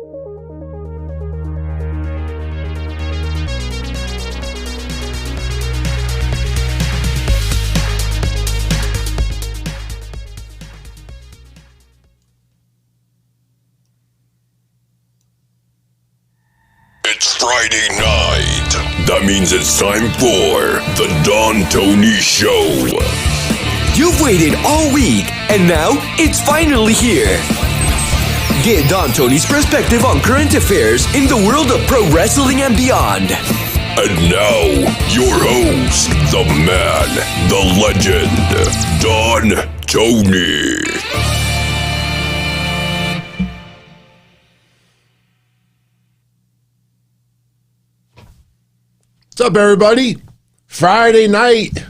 It's Friday night. That means it's time for the Don Tony Show. You've waited all week, and now it's finally here. Get Don Tony's perspective on current affairs in the world of pro wrestling and beyond. And now, your host, the man, the legend, Don Tony. What's up, everybody? Friday night,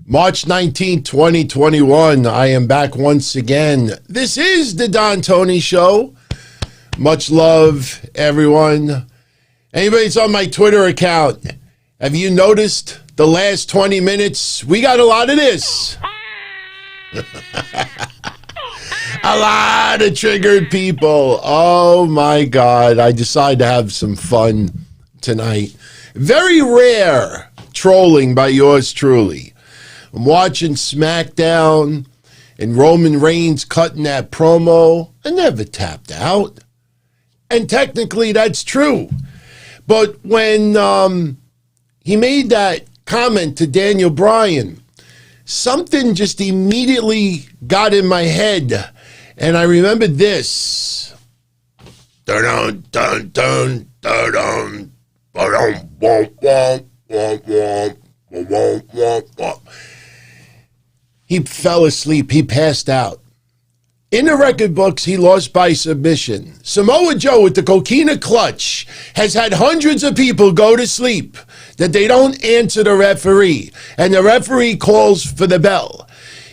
March 19th, 2021. I am back once again. This is the Don Tony Show. Much love, everyone. Anybody that's on my Twitter account, have you noticed the last 20 minutes? We got a lot of this. A lot of triggered people. Oh, my God. I decided to have some fun tonight. Very rare trolling by yours truly. I'm watching SmackDown and Roman Reigns cutting that promo. I never tapped out. And technically that's true. But when he made that comment to Daniel Bryan, something just immediately got in my head. And I remembered this. Dun dun dun dun dun. He fell asleep. He passed out. In the record books, he lost by submission. Samoa Joe with the coquina clutch has had hundreds of people go to sleep that they don't answer the referee, and the referee calls for the bell.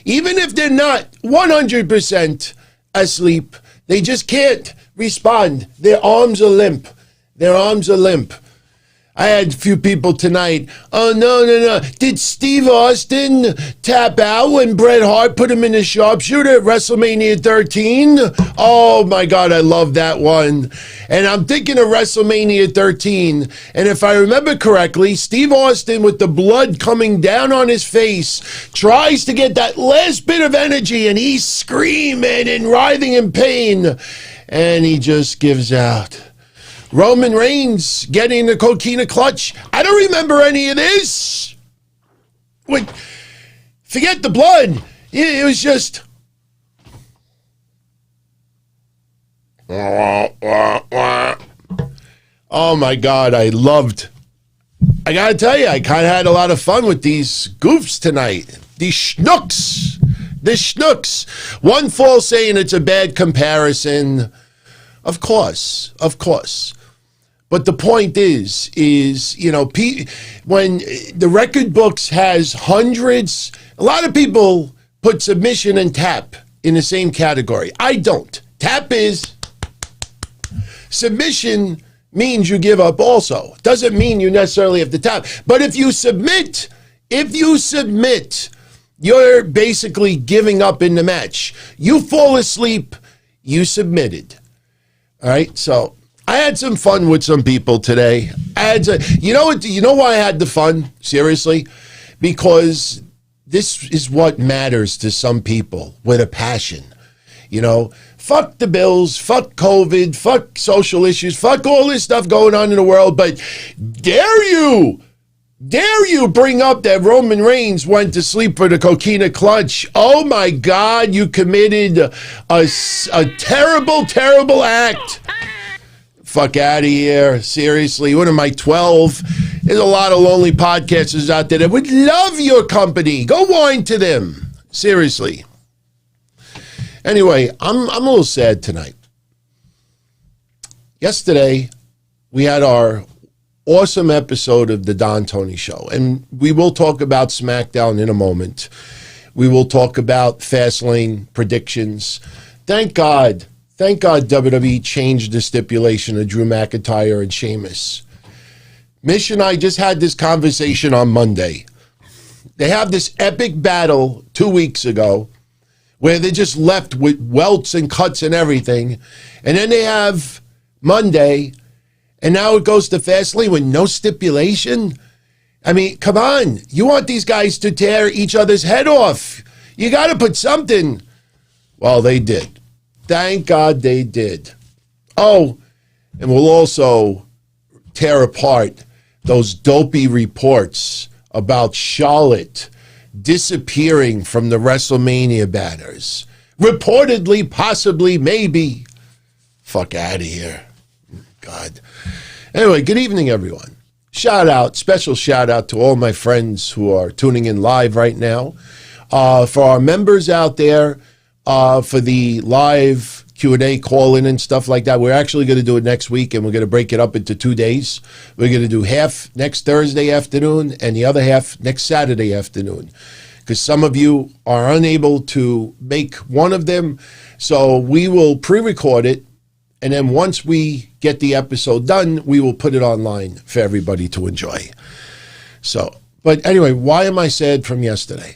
Even if they're not 100% asleep, they just can't respond. Their arms are limp. Their arms are limp. I had a few people tonight. Oh, no. Did Steve Austin tap out when Bret Hart put him in the sharpshooter at WrestleMania 13? Oh, my God, I love that one. And I'm thinking of WrestleMania 13. And if I remember correctly, Steve Austin, with the blood coming down on his face, tries to get that last bit of energy, and he's screaming and writhing in pain. And he just gives out. Roman Reigns getting the coquina clutch. I don't remember any of this. Wait, forget the blood. It was just. Oh my God, I gotta tell you, I kind of had a lot of fun with these goofs tonight. These schnooks. One fall saying it's a bad comparison. Of course. But the point is, you know, when the record books has hundreds, a lot of people put submission and tap in the same category. I don't. Tap is, submission means you give up also. Doesn't mean you necessarily have to tap. But if you submit, you're basically giving up in the match. You fall asleep, you submitted. All right, so I had some fun with some people today. You know why I had the fun? Seriously? Because this is what matters to some people with a passion. You know, fuck the bills, fuck COVID, fuck social issues, fuck all this stuff going on in the world, but dare you bring up that Roman Reigns went to sleep for the coquina clutch? Oh my God, you committed a terrible, terrible act. Fuck out of here. Seriously, what am I, 12? There's a lot of lonely podcasters out there that would love your company. Go whine to them. Seriously. Anyway, I'm a little sad tonight. Yesterday, we had our awesome episode of the Don Tony Show, and we will talk about SmackDown in a moment. We will talk about Fastlane predictions. Thank God WWE changed the stipulation of Drew McIntyre and Sheamus. Mish and I just had this conversation on Monday. They have this epic battle 2 weeks ago where they just left with welts and cuts and everything. And then they have Monday, and now it goes to Fastlane with no stipulation? I mean, come on. You want these guys to tear each other's head off. You got to put something. Well, they did. Thank God they did. Oh, and we'll also tear apart those dopey reports about Charlotte disappearing from the WrestleMania banners. Reportedly, possibly, maybe. Fuck out of here. God. Anyway, good evening, everyone. Special shout out to all my friends who are tuning in live right now. For our members out there, for the live Q&A call-in and stuff like that, we're actually going to do it next week, and we're going to break it up into 2 days. We're going to do half next Thursday afternoon and the other half next Saturday afternoon, because some of you are unable to make one of them. So we will pre-record it, and then once we get the episode done, we will put it online for everybody to enjoy. So, but anyway, why am I sad from yesterday?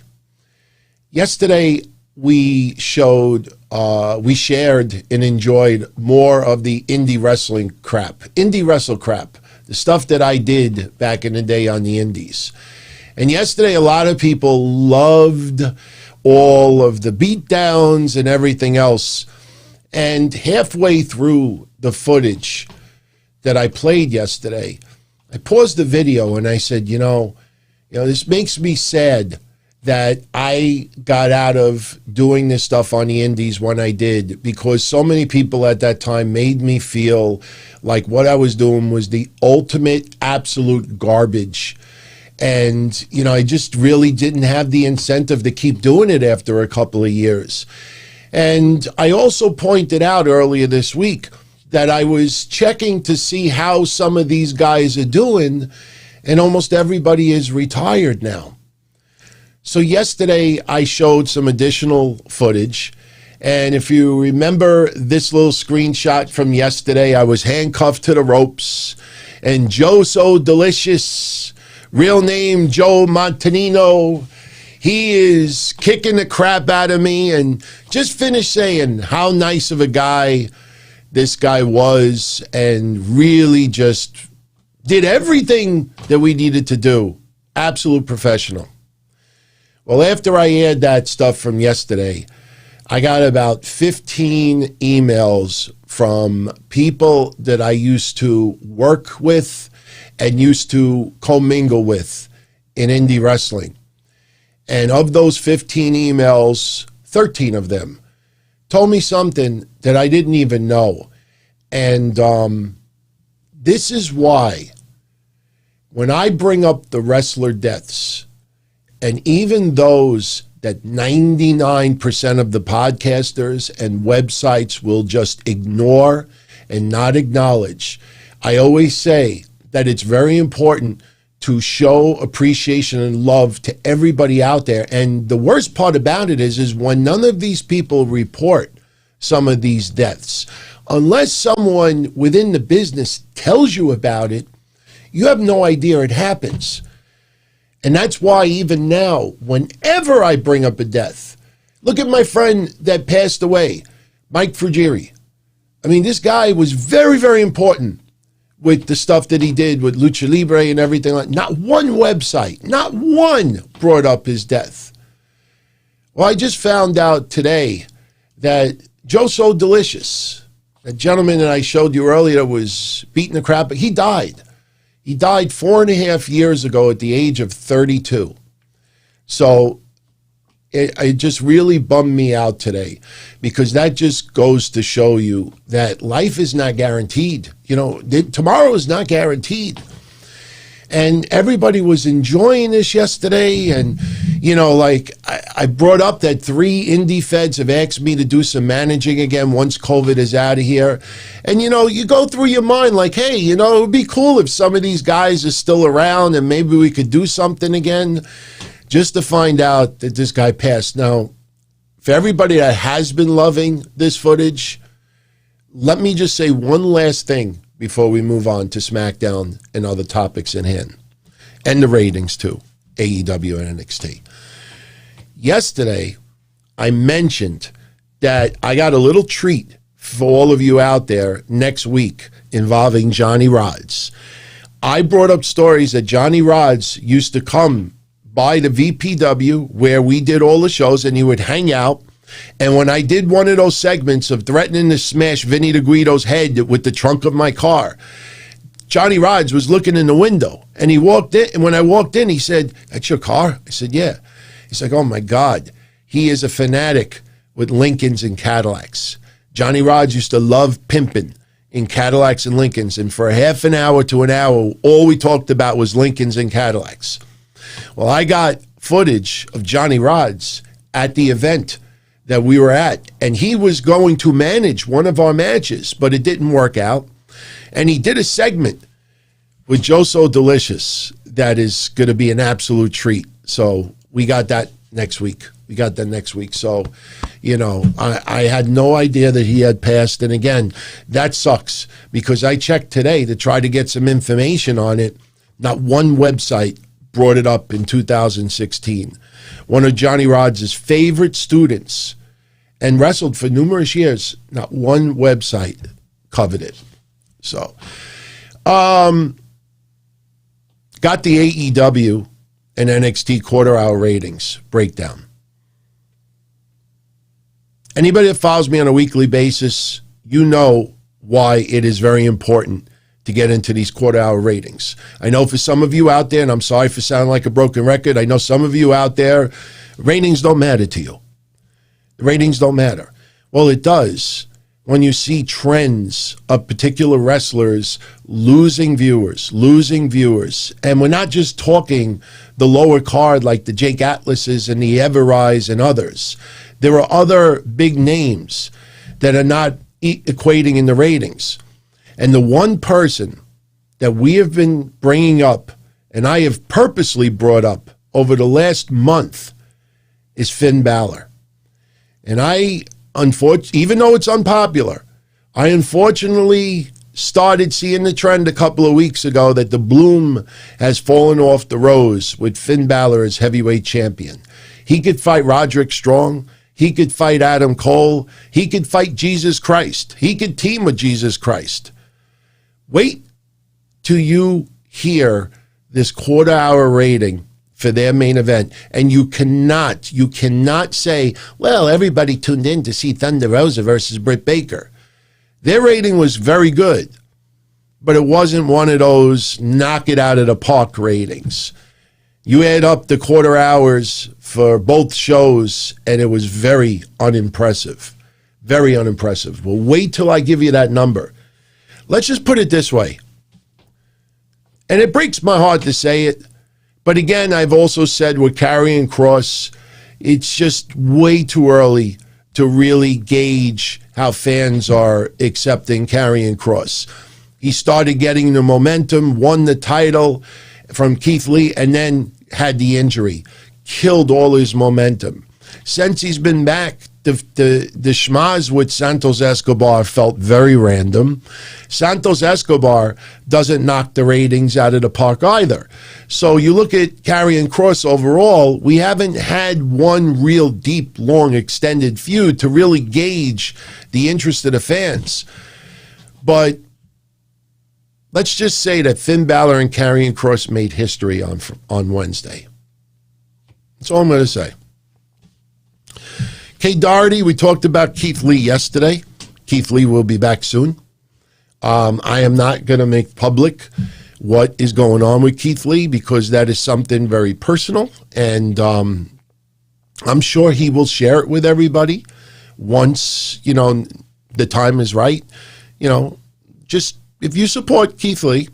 Yesterday, we shared and enjoyed more of the indie wrestling crap, indie wrestle crap, the stuff that I did back in the day on the indies. And yesterday, a lot of people loved all of the beatdowns and everything else. And halfway through the footage that I played yesterday, I paused the video and I said, this makes me sad that I got out of doing this stuff on the indies when I did, because so many people at that time made me feel like what I was doing was the ultimate absolute garbage. And, I just really didn't have the incentive to keep doing it after a couple of years. And I also pointed out earlier this week that I was checking to see how some of these guys are doing, and almost everybody is retired now. So yesterday I showed some additional footage, and if you remember this little screenshot from yesterday, I was handcuffed to the ropes, and Joe So Delicious, real name Joe Montanino, he is kicking the crap out of me and just finished saying how nice of a guy this guy was, and really just did everything that we needed to do. Absolute professional. Well, after I aired that stuff from yesterday, I got about 15 emails from people that I used to work with and used to commingle with in indie wrestling. And of those 15 emails, 13 of them told me something that I didn't even know. And this is why when I bring up the wrestler deaths, and even those that 99% of the podcasters and websites will just ignore and not acknowledge, I always say that it's very important to show appreciation and love to everybody out there. And the worst part about it is when none of these people report some of these deaths, unless someone within the business tells you about it, you have no idea it happens. And that's why even now, whenever I bring up a death, look at my friend that passed away, Mike Frugeri. I mean, this guy was very, very important with the stuff that he did with Lucha Libre and everything. Not one website, not one brought up his death. Well, I just found out today that Joe So Delicious, that gentleman that I showed you earlier was beating the crap, but he died. He died 4.5 years ago at the age of 32. So it just really bummed me out today, because that just goes to show you that life is not guaranteed. Tomorrow is not guaranteed. And everybody was enjoying this yesterday. And, I brought up that 3 indie feds have asked me to do some managing again once COVID is out of here. And, you go through your mind like, hey, it would be cool if some of these guys are still around and maybe we could do something again, just to find out that this guy passed. Now, for everybody that has been loving this footage, let me just say one last thing before we move on to SmackDown and other topics in hand. And the ratings too, AEW and NXT. Yesterday, I mentioned that I got a little treat for all of you out there next week involving Johnny Rods. I brought up stories that Johnny Rods used to come by the VPW where we did all the shows, and he would hang out. And when I did one of those segments of threatening to smash Vinny DeGuido's head with the trunk of my car, Johnny Rods was looking in the window, and he walked in. And when I walked in, he said, "That's your car?" I said, "Yeah." He's like, "Oh my God." He is a fanatic with Lincolns and Cadillacs. Johnny Rods used to love pimping in Cadillacs and Lincolns, and for a half an hour to an hour, all we talked about was Lincolns and Cadillacs. Well, I got footage of Johnny Rods at the event that we were at, and he was going to manage one of our matches, but it didn't work out. And he did a segment with Joe So Delicious that is going to be an absolute treat. So we got that next week. So, you know, I had no idea that he had passed. And again, that sucks because I checked today to try to get some information on it. Not one website brought it up in 2016. One of Johnny Rods' favorite students and wrestled for numerous years. Not one website covered it. So, got the AEW and NXT quarter-hour ratings breakdown. Anybody that follows me on a weekly basis, you know why it is very important to get into these quarter-hour ratings. I know for some of you out there, and I'm sorry for sounding like a broken record, I know some of you out there, ratings don't matter to you. The ratings don't matter. Well, it does when you see trends of particular wrestlers losing viewers. And we're not just talking the lower card like the Jake Atlases and the Everrise and others. There are other big names that are not equating in the ratings. And the one person that we have been bringing up, and I have purposely brought up over the last month, is Finn Balor. And even though it's unpopular, I unfortunately started seeing the trend a couple of weeks ago that the bloom has fallen off the rose with Finn Balor as heavyweight champion. He could fight Roderick Strong. He could fight Adam Cole. He could fight Jesus Christ. He could team with Jesus Christ. Wait till you hear this quarter-hour rating for their main event, and you cannot say, well, everybody tuned in to see Thunder Rosa versus Britt Baker. Their rating was very good, but it wasn't one of those knock it out of the park ratings. You add up the quarter hours for both shows, and it was very unimpressive. Very unimpressive. Well, wait till I give you that number. Let's just put it this way. And it breaks my heart to say it, but again, I've also said with Karrion Kross, it's just way too early to really gauge how fans are accepting Karrion Kross. He started getting the momentum, won the title from Keith Lee, and then had the injury. Killed all his momentum. Since he's been back, the schmaz with Santos Escobar felt very random. Santos Escobar doesn't knock the ratings out of the park either. So you look at Karrion Kross overall, we haven't had one real deep, long, extended feud to really gauge the interest of the fans. But let's just say that Finn Balor and Karrion Kross made history on Wednesday. That's all I'm going to say. Kay Doherty, we talked about Keith Lee yesterday. Keith Lee will be back soon. I am not going to make public what is going on with Keith Lee because that is something very personal, and I'm sure he will share it with everybody once, the time is right. Just if you support Keith Lee,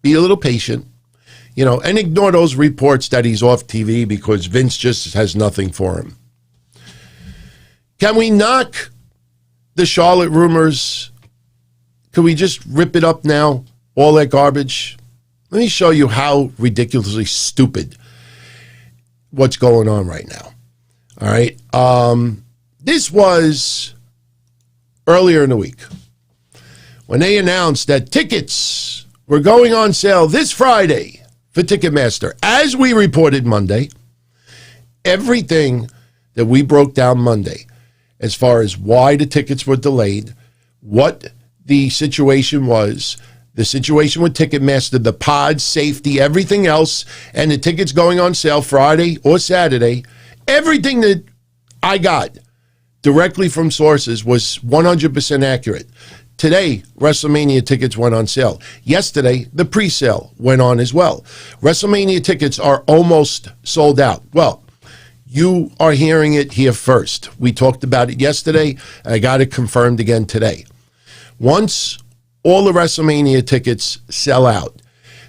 be a little patient, and ignore those reports that he's off TV because Vince just has nothing for him. Can we knock the Charlotte rumors? Can we just rip it up now? All that garbage? Let me show you how ridiculously stupid what's going on right now. All right. This was earlier in the week when they announced that tickets were going on sale this Friday for Ticketmaster. As we reported Monday, everything that we broke down Monday, as far as why the tickets were delayed, what the situation was. The situation with Ticketmaster, the pods, safety, everything else, and the tickets going on sale Friday or Saturday, everything that I got directly from sources was 100% accurate. Today, WrestleMania tickets went on sale. Yesterday, the pre-sale went on as well. WrestleMania tickets are almost sold out. Well, you are hearing it here first. We talked about it yesterday. I got it confirmed again today. Once all the WrestleMania tickets sell out,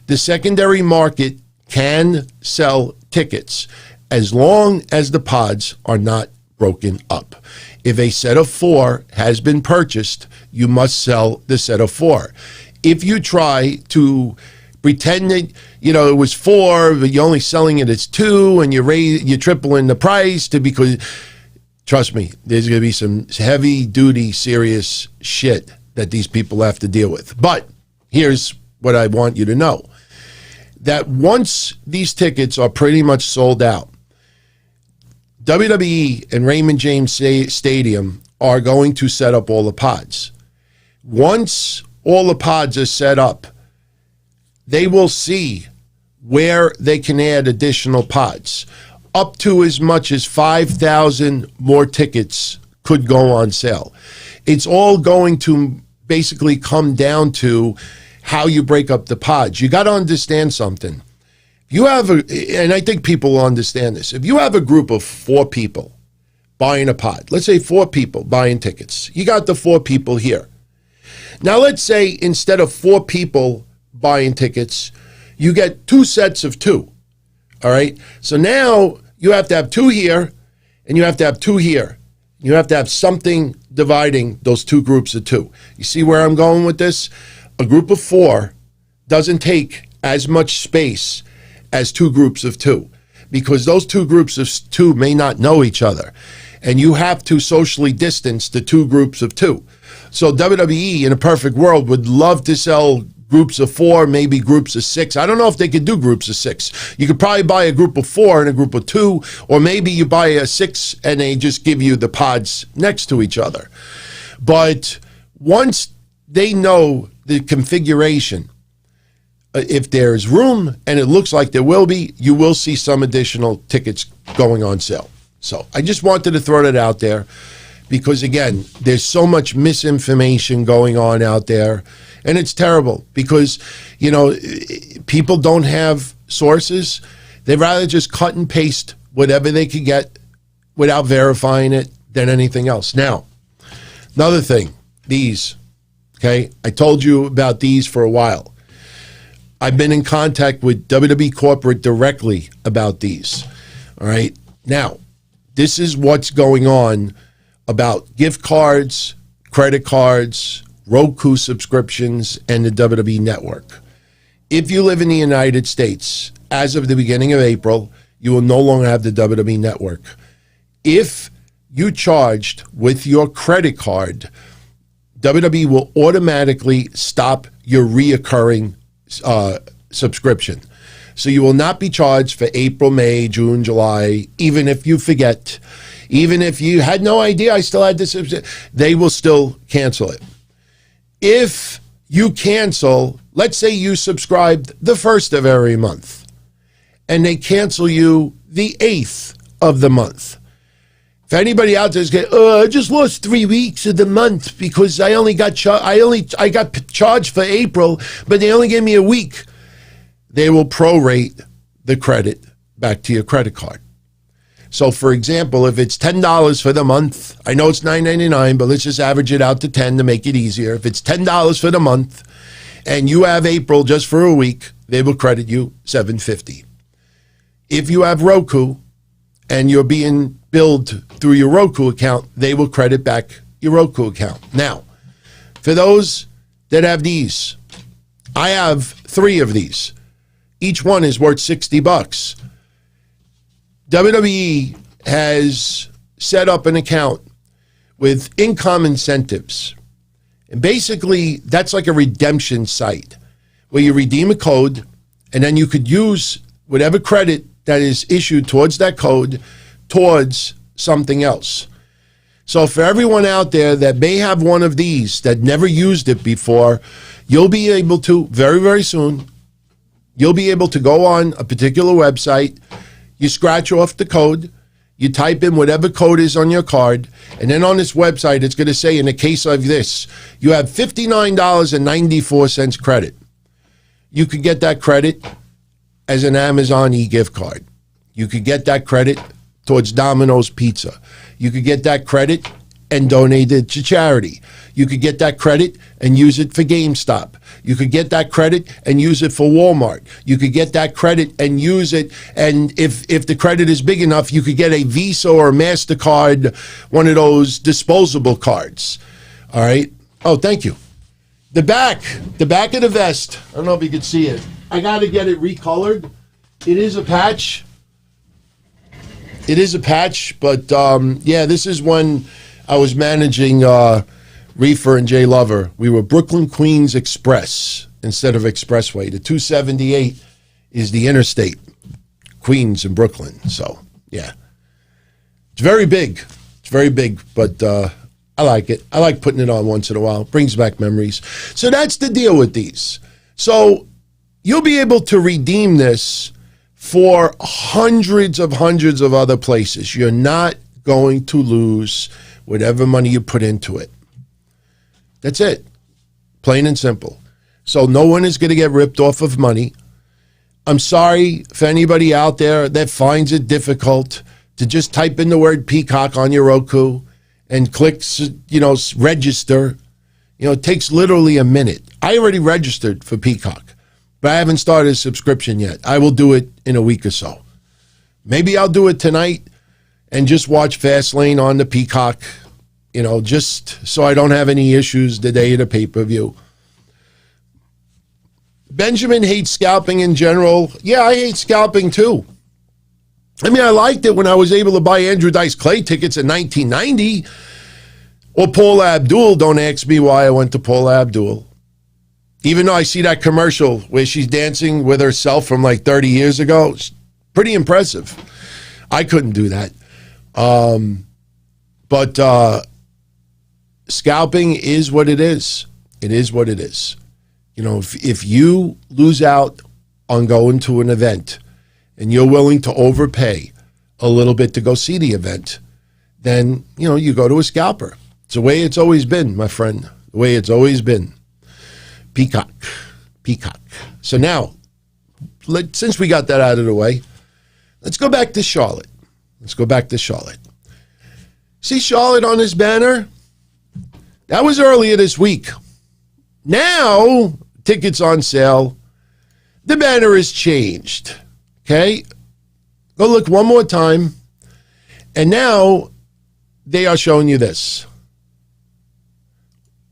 the secondary market can sell tickets as long as the pods are not broken up. If a set of 4 has been purchased, you must sell the set of 4. If you try to pretend that, it was 4, but you're only selling it as 2, and you're tripling the price because, trust me, there's going to be some heavy-duty, serious shit that these people have to deal with. But here's what I want you to know. That once these tickets are pretty much sold out, WWE and Raymond James Stadium are going to set up all the pods. Once all the pods are set up, they will see where they can add additional pods. Up to as much as 5,000 more tickets could go on sale. It's all going to basically come down to how you break up the pods. You got to understand something. You have and I think people will understand this. If you have a group of 4 people buying a pod, let's say 4 people buying tickets, you got the 4 people here. Now let's say instead of 4 people buying tickets, you get 2 sets of 2. All right. So now you have to have 2 here and you have to have 2 here. You have to have something dividing those 2 groups of 2. You see where I'm going with this? A group of 4 doesn't take as much space as 2 groups of 2, because those 2 groups of 2 may not know each other, and you have to socially distance the 2 groups of 2. So WWE, in a perfect world, would love to sell groups of 4, maybe groups of 6. I don't know if they could do groups of 6. You could probably buy a group of 4 and a group of 2, or maybe you buy a 6 and they just give you the pods next to each other. But once they know the configuration, if there's room, and it looks like there will be, you will see some additional tickets going on sale. So I just wanted to throw that out there because, again, there's so much misinformation going on out there, and it's terrible because, people don't have sources. They'd rather just cut and paste whatever they could get without verifying it than anything else. Now, another thing, these, okay? I told you about these for a while. I've been in contact with WWE corporate directly about these. All right. Now, this is what's going on about gift cards, credit cards, Roku subscriptions, and the WWE Network. If you live in the United States, as of the beginning of April, you will no longer have the WWE Network. If you charged with your credit card, WWE will automatically stop your reoccurring subscription. So you will not be charged for April, May, June, July, even if you forget, even if you had no idea I still had this, they will still cancel it. If you cancel, let's say you subscribed the 1st of every month, and they cancel you the 8th of the month. If anybody out there is going, I just lost 3 weeks of the month because I got charged for April, but they only gave me a week. They will prorate the credit back to your credit card. So, for example, if it's $10 for the month, I know it's $9.99, but let's just average it out to $10 to make it easier. If it's $10 for the month and you have April just for a week, they will credit you $7.50. If you have Roku and you're being billed through your Roku account, they will credit back your Roku account. Now, for those that have these, I have 3 of these. Each one is worth $60. WWE has set up an account with income incentives. And basically, that's like a redemption site where you redeem a code and then you could use whatever credit that is issued towards that code towards something else. So for everyone out there that may have one of these that never used it before, you'll be able to, very, very soon, you'll be able to go on a particular website, you scratch off the code, you type in whatever code is on your card, and then on this website, it's going to say, in the case of this, you have $59.94 credit. You could get that credit as an Amazon e-gift card. You could get that credit towards Domino's Pizza. You could get that credit and donate it to charity. You could get that credit and use it for GameStop. You could get that credit and use it for Walmart. You could get that credit and use it, and if the credit is big enough, you could get a Visa or a MasterCard, one of those disposable cards. All right? Oh, thank you. The back of the vest, I don't know if you can see it. I got to get it recolored. It is a patch. It is a patch, but yeah, this is when I was managing Reefer and Jay Lover. We were Brooklyn Queens Express instead of Expressway. The 278 is the interstate, Queens and Brooklyn. So, yeah. It's very big. It's very big, but I like it. I like putting it on once in a while. It brings back memories. So that's the deal with these. So you'll be able to redeem this for hundreds of other places. You're not going to lose whatever money you put into it. That's it. Plain and simple. So no one is going to get ripped off of money. I'm sorry for anybody out there that finds it difficult to just type in the word Peacock on your Roku and click, register. It takes literally a minute. I already registered for Peacock, but I haven't started a subscription yet. I will do it in a week or so. Maybe I'll do it tonight and just watch Fastlane on the Peacock, just so I don't have any issues the day of the pay-per-view. Benjamin hates scalping in general. Yeah, I hate scalping too. I mean, I liked it when I was able to buy Andrew Dice Clay tickets in 1990. Or Paula Abdul. Don't ask me why I went to Paula Abdul. Even though I see that commercial where she's dancing with herself from like 30 years ago. It's pretty impressive. I couldn't do that. But scalping is what it is. It is what it is. If you lose out on going to an event and you're willing to overpay a little bit to go see the event, then, you go to a scalper. It's the way it's always been, my friend. The way it's always been. Peacock. So now, since we got that out of the way, let's go back to Charlotte. See Charlotte on this banner? That was earlier this week. Now, tickets on sale. The banner is changed. Okay? Go look one more time. And now, they are showing you this.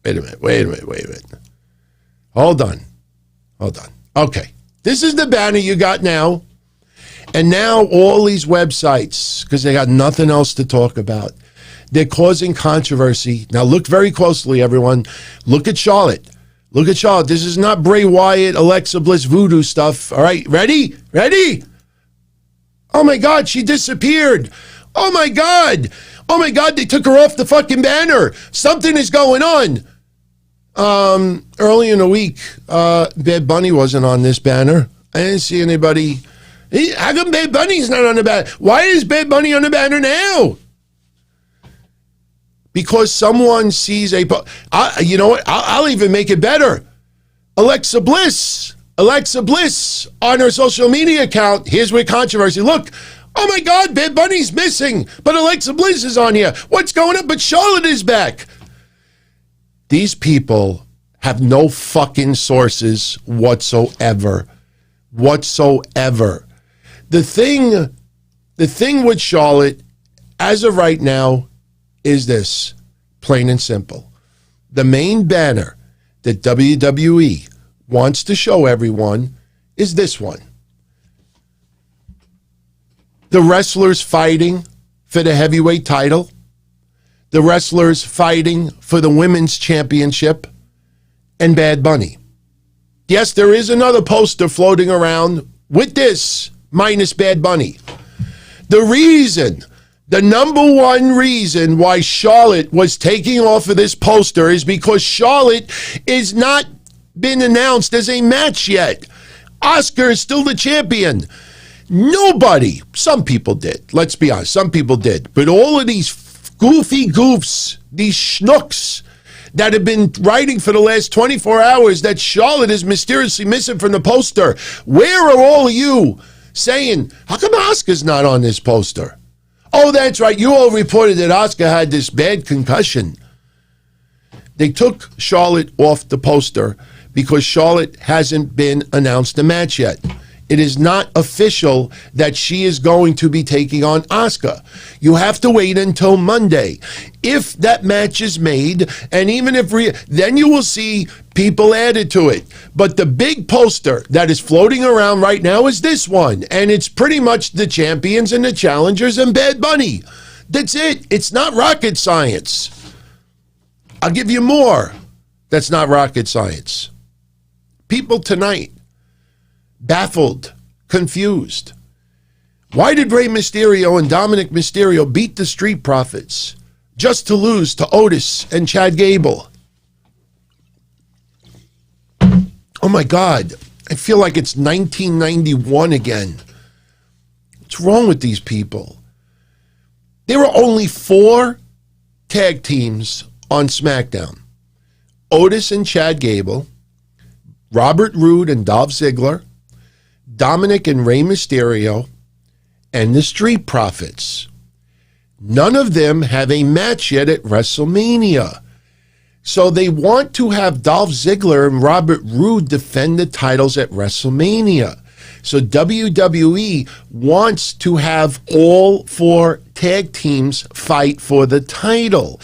Wait a minute. Hold on. Okay. This is the banner you got now. And now all these websites, because they got nothing else to talk about, they're causing controversy. Now look very closely, everyone. Look at Charlotte. This is not Bray Wyatt, Alexa Bliss voodoo stuff. All right, ready? Oh my God, she disappeared. Oh my God, they took her off the fucking banner. Something is going on. Early in the week, Bad Bunny wasn't on this banner. I didn't see anybody. How come Bad Bunny's not on the banner? Why is Bad Bunny on the banner now? Because someone sees you know what? I'll even make it better. Alexa Bliss on her social media account. Here's where controversy. Look, oh my God, Bad Bunny's missing, but Alexa Bliss is on here. What's going on? But Charlotte is back. These people have no fucking sources whatsoever. The thing with Charlotte, as of right now, is this, plain and simple. The main banner that WWE wants to show everyone is this one. The wrestlers fighting for the heavyweight title, the wrestlers fighting for the women's championship, and Bad Bunny. Yes, there is another poster floating around with this, minus Bad Bunny. The reason The number one reason why Charlotte was taking off of this poster is because Charlotte is not been announced as a match yet. Asuka is still the champion. Nobody, some people did, let's be honest, some people did, but all of these goofy goofs, these schnooks that have been writing for the last 24 hours that Charlotte is mysteriously missing from the poster, where are all of you saying, how come Asuka's not on this poster? Oh, that's right, you all reported that Asuka had this bad concussion. They took Charlotte off the poster because Charlotte hasn't been announced a match yet. It is not official that she is going to be taking on Asuka. You have to wait until Monday. If that match is made, and even if then you will see people added to it. But the big poster that is floating around right now is this one, and it's pretty much the champions and the challengers and Bad Bunny. That's it. It's not rocket science. I'll give you more. That's not rocket science. People tonight, baffled, confused. Why did Rey Mysterio and Dominik Mysterio beat the Street Profits just to lose to Otis and Chad Gable? Oh my God, I feel like it's 1991 again. What's wrong with these people? There are only 4 tag teams on SmackDown. Otis and Chad Gable, Robert Roode and Dolph Ziggler, Dominik and Rey Mysterio, and the Street Profits. None of them have a match yet at WrestleMania. So they want to have Dolph Ziggler and Robert Roode defend the titles at WrestleMania. So WWE wants to have all 4 tag teams fight for the title.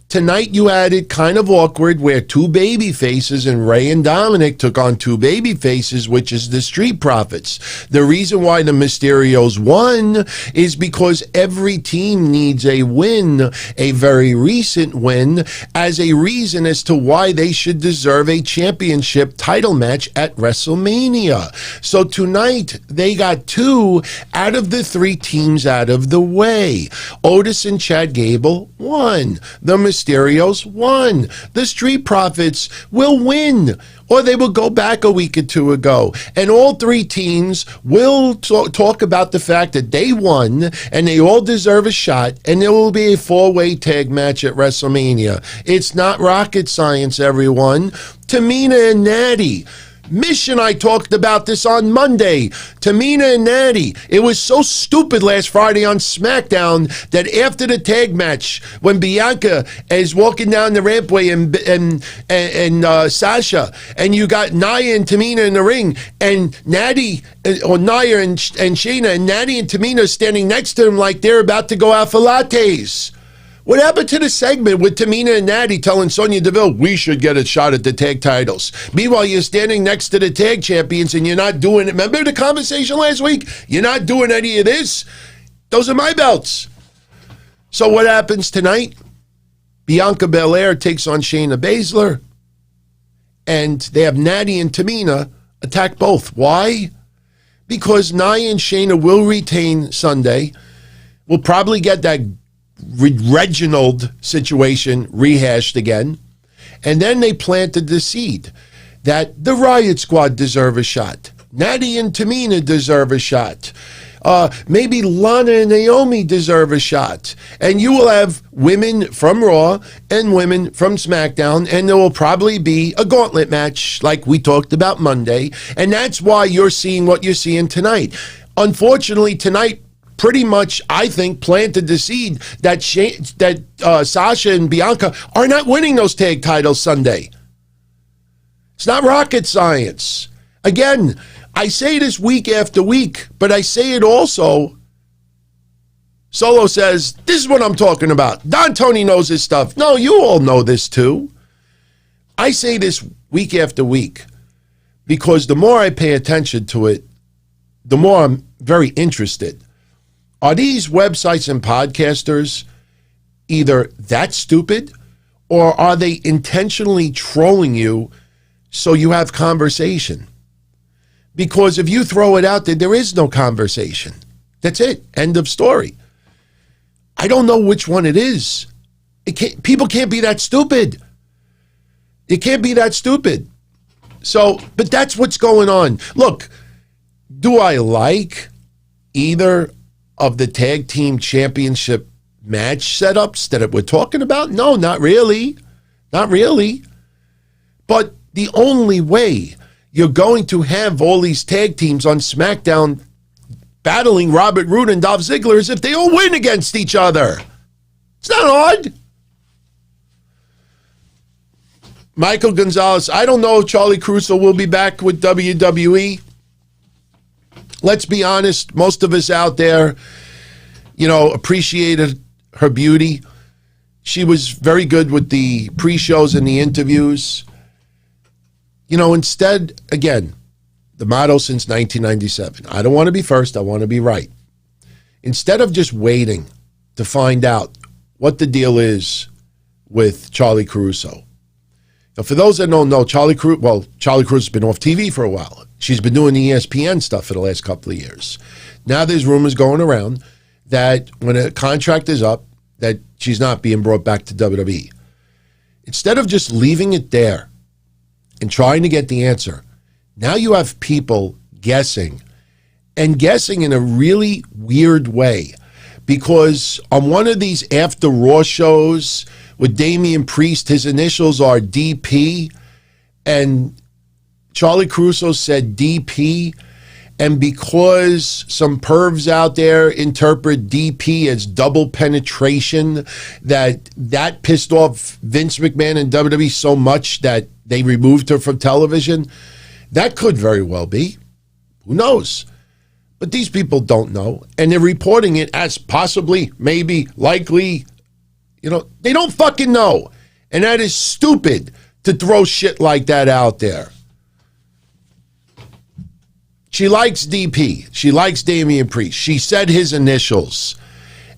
Tonight you had it kind of awkward where 2 baby faces and Rey and Dominik took on 2 baby faces, which is the Street Profits. The reason why the Mysterios won is because every team needs a win, a very recent win, as a reason as to why they should deserve a championship title match at WrestleMania. So tonight they got 2 out of the 3 teams out of the way. Otis and Chad Gable won. The Mysterios won. The Street Profits will win, or they will go back a week or 2 ago. And all 3 teams will talk about the fact that they won and they all deserve a shot, and there will be a 4-way tag match at WrestleMania. It's not rocket science, everyone. Tamina and Natty. Mish and I talked about this on Monday. Tamina and Natty. It was so stupid last Friday on SmackDown that after the tag match, when Bianca is walking down the rampway and Sasha, and you got Nia and Tamina in the ring, and Natty, or Nia and Shayna, and Natty and Tamina standing next to them like they're about to go out for lattes. What happened to the segment with Tamina and Natty telling Sonya Deville, we should get a shot at the tag titles? Meanwhile, you're standing next to the tag champions and you're not doing it. Remember the conversation last week? You're not doing any of this. Those are my belts. So what happens tonight? Bianca Belair takes on Shayna Baszler, and they have Natty and Tamina attack both. Why? Because Nia and Shayna will retain Sunday. We'll probably get that Reginald situation rehashed again. And then they planted the seed that the Riot Squad deserve a shot. Natty and Tamina deserve a shot. Maybe Lana and Naomi deserve a shot. And you will have women from Raw and women from SmackDown, and there will probably be a gauntlet match like we talked about Monday. And that's why you're seeing what you're seeing tonight. Unfortunately, tonight pretty much, I think, planted the seed that Sasha and Bianca are not winning those tag titles Sunday. It's not rocket science. Again, I say this week after week, but I say it also. Solo says, this is what I'm talking about. Don Tony knows his stuff. No, you all know this too. I say this week after week because the more I pay attention to it, the more I'm very interested. Are these websites and podcasters either that stupid, or are they intentionally trolling you so you have conversation? Because if you throw it out there, there is no conversation. That's it. End of story. I don't know which one it is. People can't be that stupid. It can't be that stupid. So, but that's what's going on. Look, do I like either of the tag team championship match setups that we're talking about? No, not really. Not really. But the only way you're going to have all these tag teams on SmackDown battling Robert Roode and Dolph Ziggler is if they all win against each other. It's not hard. Michael Gonzalez, I don't know if Charlie Caruso will be back with WWE. Let's be honest, most of us out there, appreciated her beauty. She was very good with the pre-shows and the interviews. Instead, again, the motto since 1997, I don't want to be first, I want to be right. Instead of just waiting to find out what the deal is with Charlie Caruso. Now, for those that don't know, Charlie Caruso's been off TV for a while. She's been doing the ESPN stuff for the last couple of years. Now there's rumors going around that when a contract is up, that she's not being brought back to WWE. Instead of just leaving it there and trying to get the answer, now you have people guessing, and guessing in a really weird way. Because on one of these after Raw shows with Damian Priest, his initials are DP, and Charlie Caruso said DP, and because some pervs out there interpret DP as double penetration, that pissed off Vince McMahon and WWE so much that they removed her from television. That could very well be. Who knows? But these people don't know, and they're reporting it as possibly, maybe, likely. They don't fucking know. And that is stupid to throw shit like that out there. She likes DP. She likes Damian Priest. She said his initials.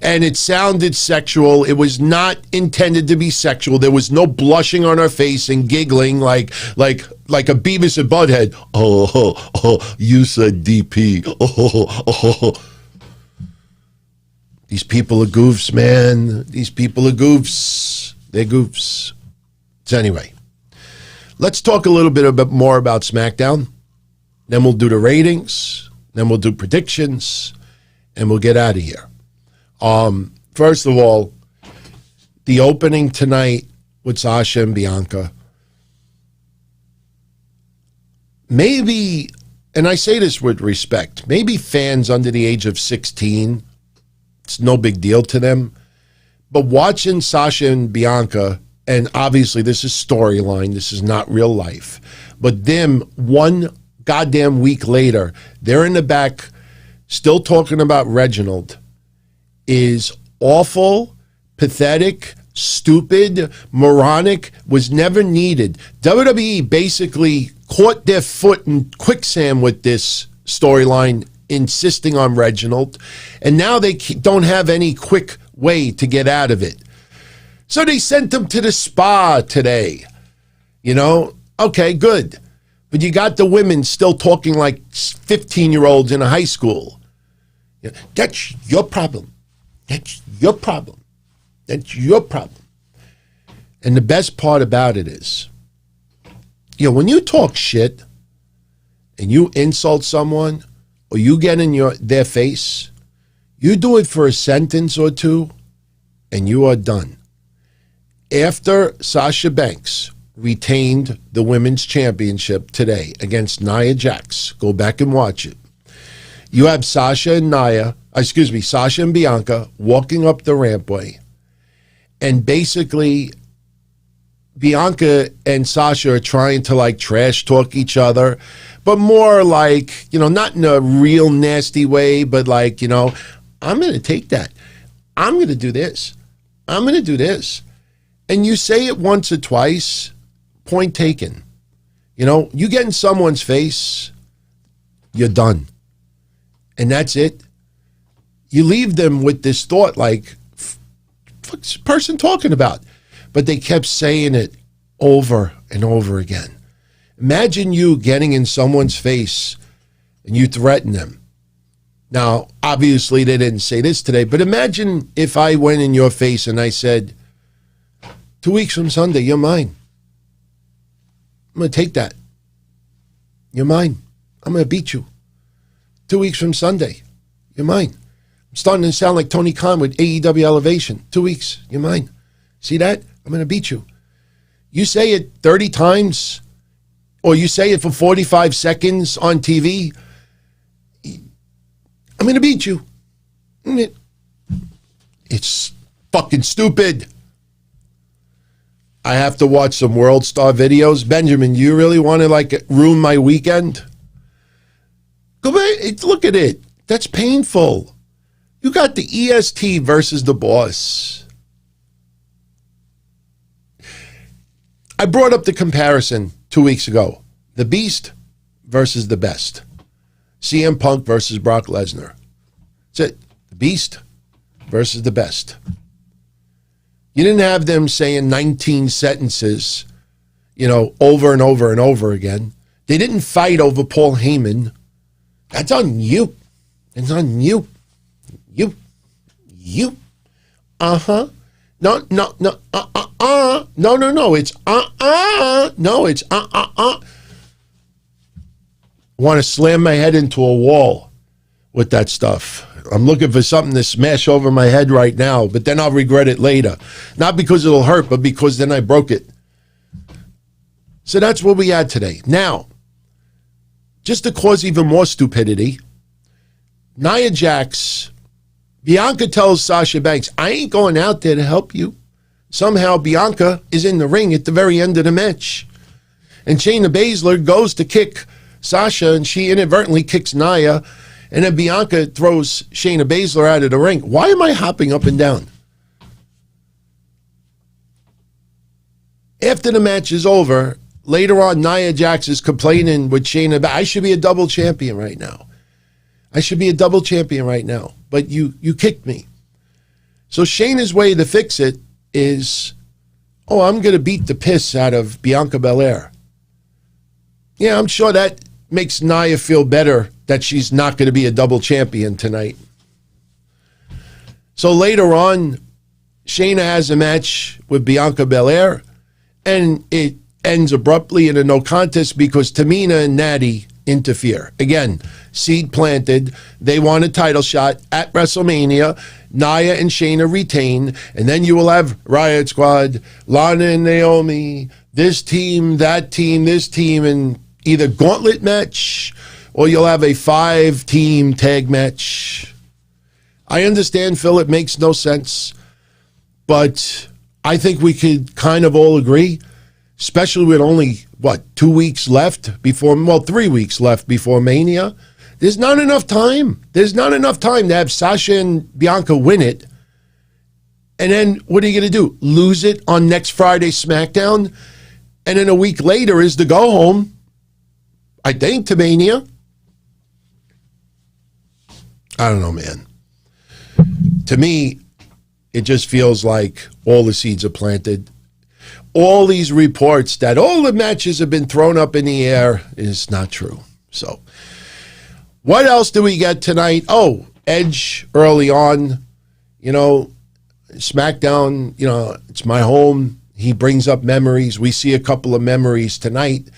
And it sounded sexual. It was not intended to be sexual. There was no blushing on her face and giggling like a Beavis and Butthead. Oh, you said DP. Oh. These people are goofs, man. These people are goofs. They're goofs. So anyway, let's talk a little bit more about SmackDown. Then we'll do the ratings. Then we'll do predictions. And we'll get out of here. First of all, the opening tonight with Sasha and Bianca. Maybe, and I say this with respect, maybe fans under the age of 16, it's no big deal to them. But watching Sasha and Bianca, and obviously this is storyline, this is not real life, but them one goddamn week later, they're in the back still talking about Reginald, is awful, pathetic, stupid, moronic, was never needed. WWE basically caught their foot in quicksand with this storyline, insisting on Reginald, and now they don't have any quick way to get out of it. So they sent him to the spa today. Okay, good. But you got the women still talking like 15-year-olds in a high school. That's your problem. That's your problem. That's your problem. And the best part about it is, when you talk shit and you insult someone or you get in their face, you do it for a sentence or two and you are done. After Sasha Banks retained the women's championship today against Nia Jax, go back and watch it. You have Sasha and Bianca walking up the rampway, and basically Bianca and Sasha are trying to trash talk each other, but more not in a real nasty way, but I'm going to take that. I'm going to do this. I'm going to do this. And you say it once or twice, point taken. You get in someone's face, you're done. And that's it. You leave them with this thought what's this person talking about? But they kept saying it over and over again. Imagine you getting in someone's face and you threaten them. Now, obviously, they didn't say this today, but imagine if I went in your face and I said, 2 weeks from Sunday, you're mine. I'm going to take that. You're mine. I'm going to beat you. 2 weeks from Sunday, you're mine. I'm starting to sound like Tony Khan with AEW Elevation. 2 weeks, you're mine. See that? I'm going to beat you. You say it 30 times, or you say it for 45 seconds on TV, I'm going to beat you. It's fucking stupid. I have to watch some World Star videos. Benjamin, you really want to ruin my weekend? Go back, look at it. That's painful. You got the EST versus the Boss. I brought up the comparison 2 weeks ago. The Beast versus the Best. CM Punk versus Brock Lesnar. That's it. The Beast versus the Best. You didn't have them saying 19 sentences, over and over and over again. They didn't fight over Paul Heyman. That's on you. It's on you. You. Uh-huh. No. No. It's No, it's Want to slam my head into a wall with that stuff. I'm looking for something to smash over my head right now, but then I'll regret it later. Not because it'll hurt, but because then I broke it. So that's what we had today. Now, just to cause even more stupidity, Nia Jax, Bianca tells Sasha Banks, I ain't going out there to help you. Somehow Bianca is in the ring at the very end of the match. And Shayna Baszler goes to kick Sasha, and she inadvertently kicks Nia, and then Bianca throws Shayna Baszler out of the ring. Why am I hopping up and down? After the match is over, later on, Nia Jax is complaining with Shayna, I should be a double champion right now. But you kicked me. So Shayna's way to fix it is, I'm going to beat the piss out of Bianca Belair. Yeah, I'm sure that makes Nia feel better that she's not going to be a double champion tonight. So later on, Shayna has a match with Bianca Belair, and it ends abruptly in a no contest because Tamina and Natty interfere. Again, seed planted. They want a title shot at WrestleMania. Nia and Shayna retain, and then you will have Riot Squad, Lana and Naomi, this team, that team, this team, and either gauntlet match or you'll have a 5-team tag match. I understand, Phil, it makes no sense, but I think we could kind of all agree, especially with only, 2 weeks left before, 3 weeks left before Mania. There's not enough time. There's not enough time to have Sasha and Bianca win it. And then what are you going to do? Lose it on next Friday SmackDown? And then a week later is the go home, I think, to Mania. I don't know, man. To me, it just feels like all the seeds are planted. All these reports that all the matches have been thrown up in the air is not true. So, what else do we get tonight? Oh, Edge early on, SmackDown, it's my home. He brings up memories. We see a couple of memories tonight.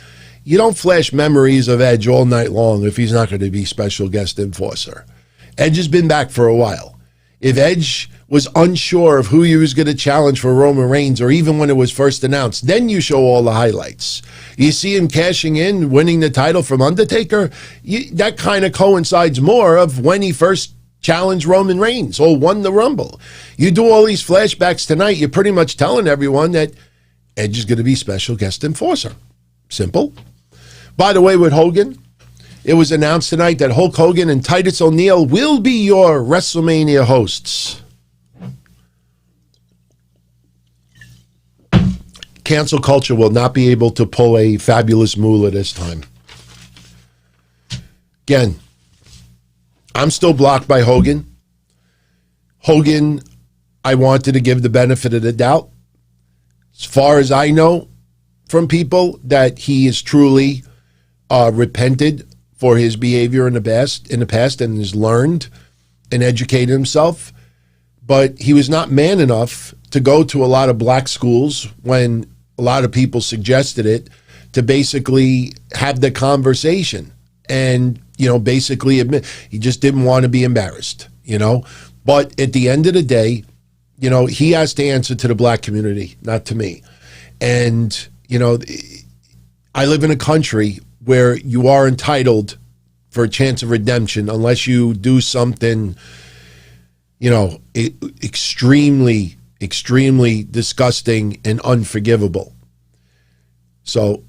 You don't flash memories of Edge all night long if he's not going to be special guest enforcer. Edge has been back for a while. If Edge was unsure of who he was going to challenge for Roman Reigns, or even when it was first announced, then you show all the highlights. You see him cashing in, winning the title from Undertaker. That kind of coincides more of when he first challenged Roman Reigns or won the Rumble. You do all these flashbacks tonight, you're pretty much telling everyone that Edge is going to be special guest enforcer. Simple. By the way, with Hogan, it was announced tonight that Hulk Hogan and Titus O'Neill will be your WrestleMania hosts. Cancel culture will not be able to pull a fabulous moolah this time. Again, I'm still blocked by Hogan. Hogan, I wanted to give the benefit of the doubt. As far as I know from people, that he is truly repented for his behavior in the past and has learned and educated himself. But he was not man enough to go to a lot of black schools when a lot of people suggested it, to basically have the conversation and, basically admit he just didn't want to be embarrassed, But at the end of the day, he has to answer to the black community, not to me. And, I live in a country where you are entitled for a chance of redemption unless you do something, extremely, extremely disgusting and unforgivable. So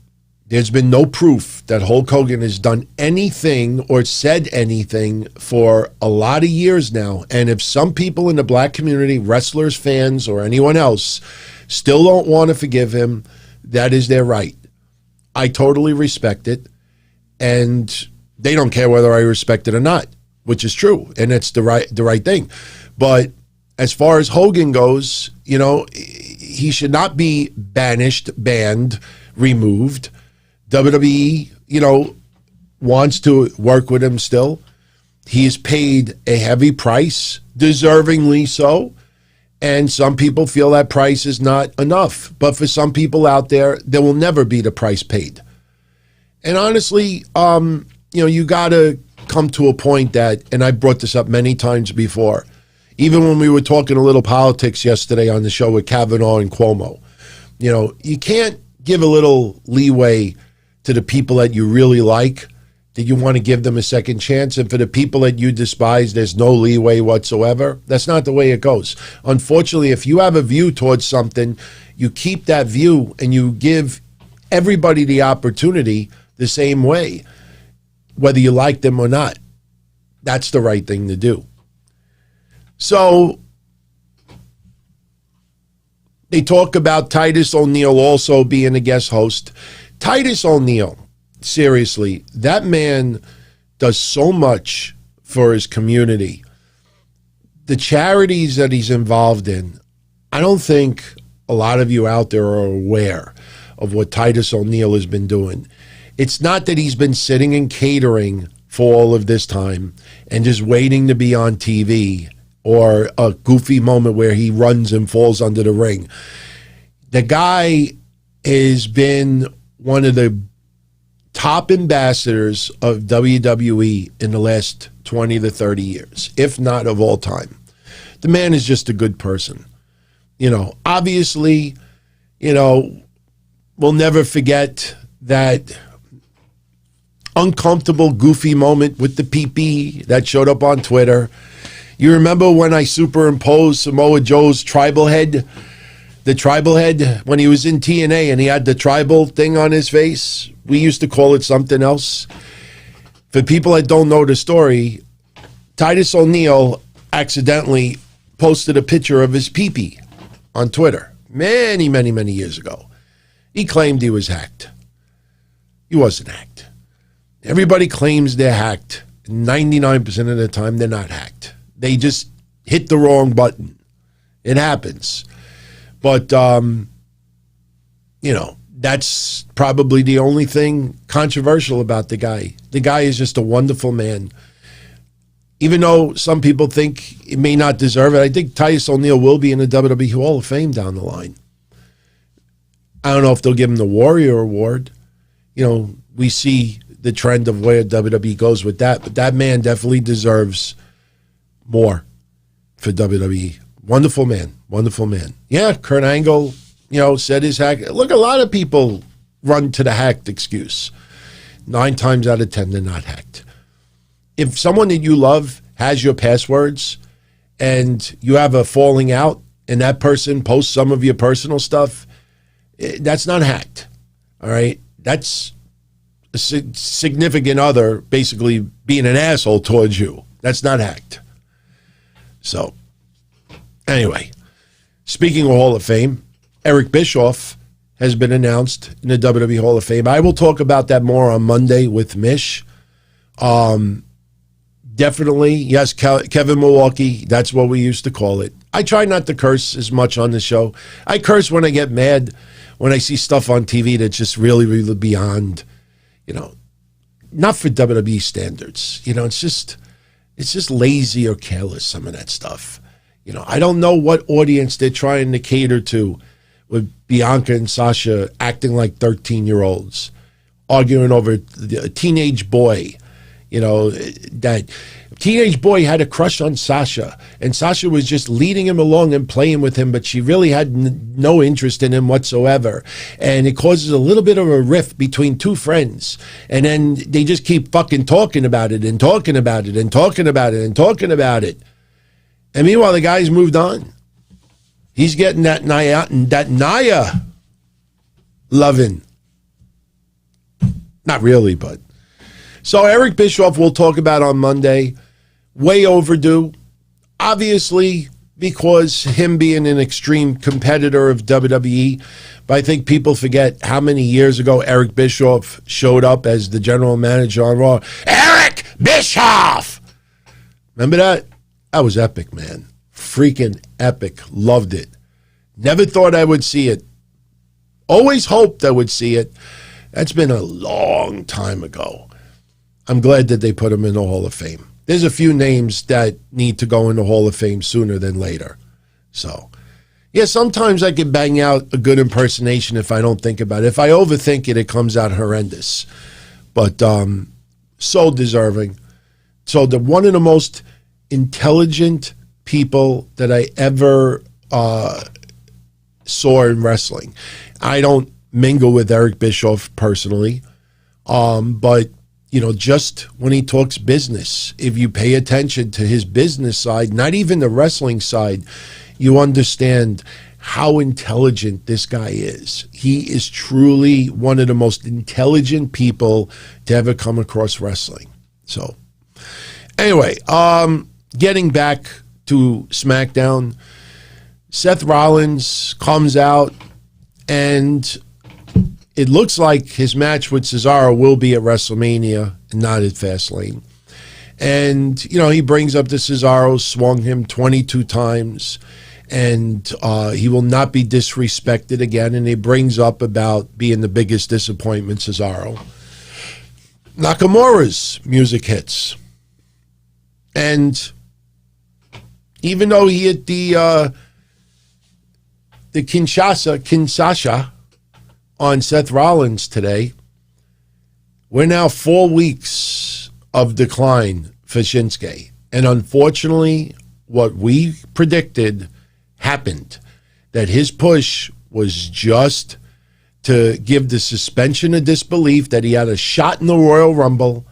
there's been no proof that Hulk Hogan has done anything or said anything for a lot of years now. And if some people in the black community, wrestlers, fans, or anyone else, still don't want to forgive him, that is their right. I totally respect it. And they don't care whether I respect it or not, which is true. And it's the right thing. But as far as Hogan goes, he should not be banished, banned, removed. WWE, wants to work with him still. He is paid a heavy price, deservingly so. And some people feel that price is not enough. But for some people out there will never be the price paid. And honestly, you got to come to a point that, and I brought this up many times before, even when we were talking a little politics yesterday on the show with Kavanaugh and Cuomo, you can't give a little leeway to the people that you really like, that you want to give them a second chance. And for the people that you despise, there's no leeway whatsoever. That's not the way it goes. Unfortunately, if you have a view towards something, you keep that view and you give everybody the opportunity the same way, whether you like them or not. That's the right thing to do. So they talk about Titus O'Neill also being a guest host. Titus O'Neill, seriously, that man does so much for his community. The charities that he's involved in, I don't think a lot of you out there are aware of what Titus O'Neill has been doing. It's not that he's been sitting and catering for all of this time and just waiting to be on TV or a goofy moment where he runs and falls under the ring. The guy has been one of the top ambassadors of WWE in the last 20 to 30 years, if not of all time. The man is just a good person. Obviously, we'll never forget that uncomfortable, goofy moment with the PP that showed up on Twitter. You remember when I superimposed Samoa Joe's tribal head? The tribal head when he was in TNA and he had the tribal thing on his face? We used to call it something else. For people that don't know the story, Titus O'Neill accidentally posted a picture of his pee-pee on Twitter many, many, many years ago. He claimed he was hacked. He wasn't hacked. Everybody claims they're hacked. 99% of the time, they're not hacked. They just hit the wrong button. It happens. But, that's probably the only thing controversial about the guy. The guy is just a wonderful man. Even though some people think he may not deserve it, I think Titus O'Neill will be in the WWE Hall of Fame down the line. I don't know if they'll give him the Warrior Award. We see the trend of where WWE goes with that, but that man definitely deserves more for WWE. Wonderful man. Wonderful man. Yeah, Kurt Angle, said his hack. Look, a lot of people run to the hacked excuse. 9 times out of 10, they're not hacked. If someone that you love has your passwords and you have a falling out and that person posts some of your personal stuff, that's not hacked. All right? That's a significant other basically being an asshole towards you. That's not hacked. So, anyway, speaking of Hall of Fame, Eric Bischoff has been announced in the WWE Hall of Fame. I will talk about that more on Monday with Mish. Definitely, yes, Kevin Milwaukee, that's what we used to call it. I try not to curse as much on the show. I curse when I get mad, when I see stuff on TV that's just really, really beyond, not for WWE standards. It's just lazy or careless, some of that stuff. I don't know what audience they're trying to cater to with Bianca and Sasha acting like 13-year-olds, arguing over a teenage boy. That teenage boy had a crush on Sasha, and Sasha was just leading him along and playing with him, but she really had no interest in him whatsoever. And it causes a little bit of a rift between two friends. And then they just keep fucking talking about it and talking about it and talking about it and talking about it. And meanwhile, the guy's moved on. He's getting that Naya loving. Not really, but. So Eric Bischoff we'll talk about on Monday. Way overdue. Obviously, because him being an extreme competitor of WWE. But I think people forget how many years ago Eric Bischoff showed up as the general manager on Raw. Eric Bischoff! Remember that? That was epic, man. Freaking epic. Loved it. Never thought I would see it. Always hoped I would see it. That's been a long time ago. I'm glad that they put him in the Hall of Fame. There's a few names that need to go in the Hall of Fame sooner than later. So, yeah, sometimes I can bang out a good impersonation if I don't think about it. If I overthink it, it comes out horrendous. But so deserving. So one of the most intelligent people that I ever saw in wrestling. I don't mingle with Eric Bischoff personally, but just when he talks business, if you pay attention to his business side, not even the wrestling side, you understand how intelligent this guy is. He is truly one of the most intelligent people to ever come across wrestling. So, anyway, getting back to SmackDown, Seth Rollins comes out and it looks like his match with Cesaro will be at WrestleMania and not at Fastlane. And, he brings up the Cesaro, swung him 22 times, and he will not be disrespected again. And he brings up about being the biggest disappointment, Cesaro. Nakamura's music hits. And even though he hit the Kinshasa on Seth Rollins today, we're now 4 weeks of decline for Shinsuke. And unfortunately, what we predicted happened. That his push was just to give the suspension of disbelief that he had a shot in the Royal Rumble.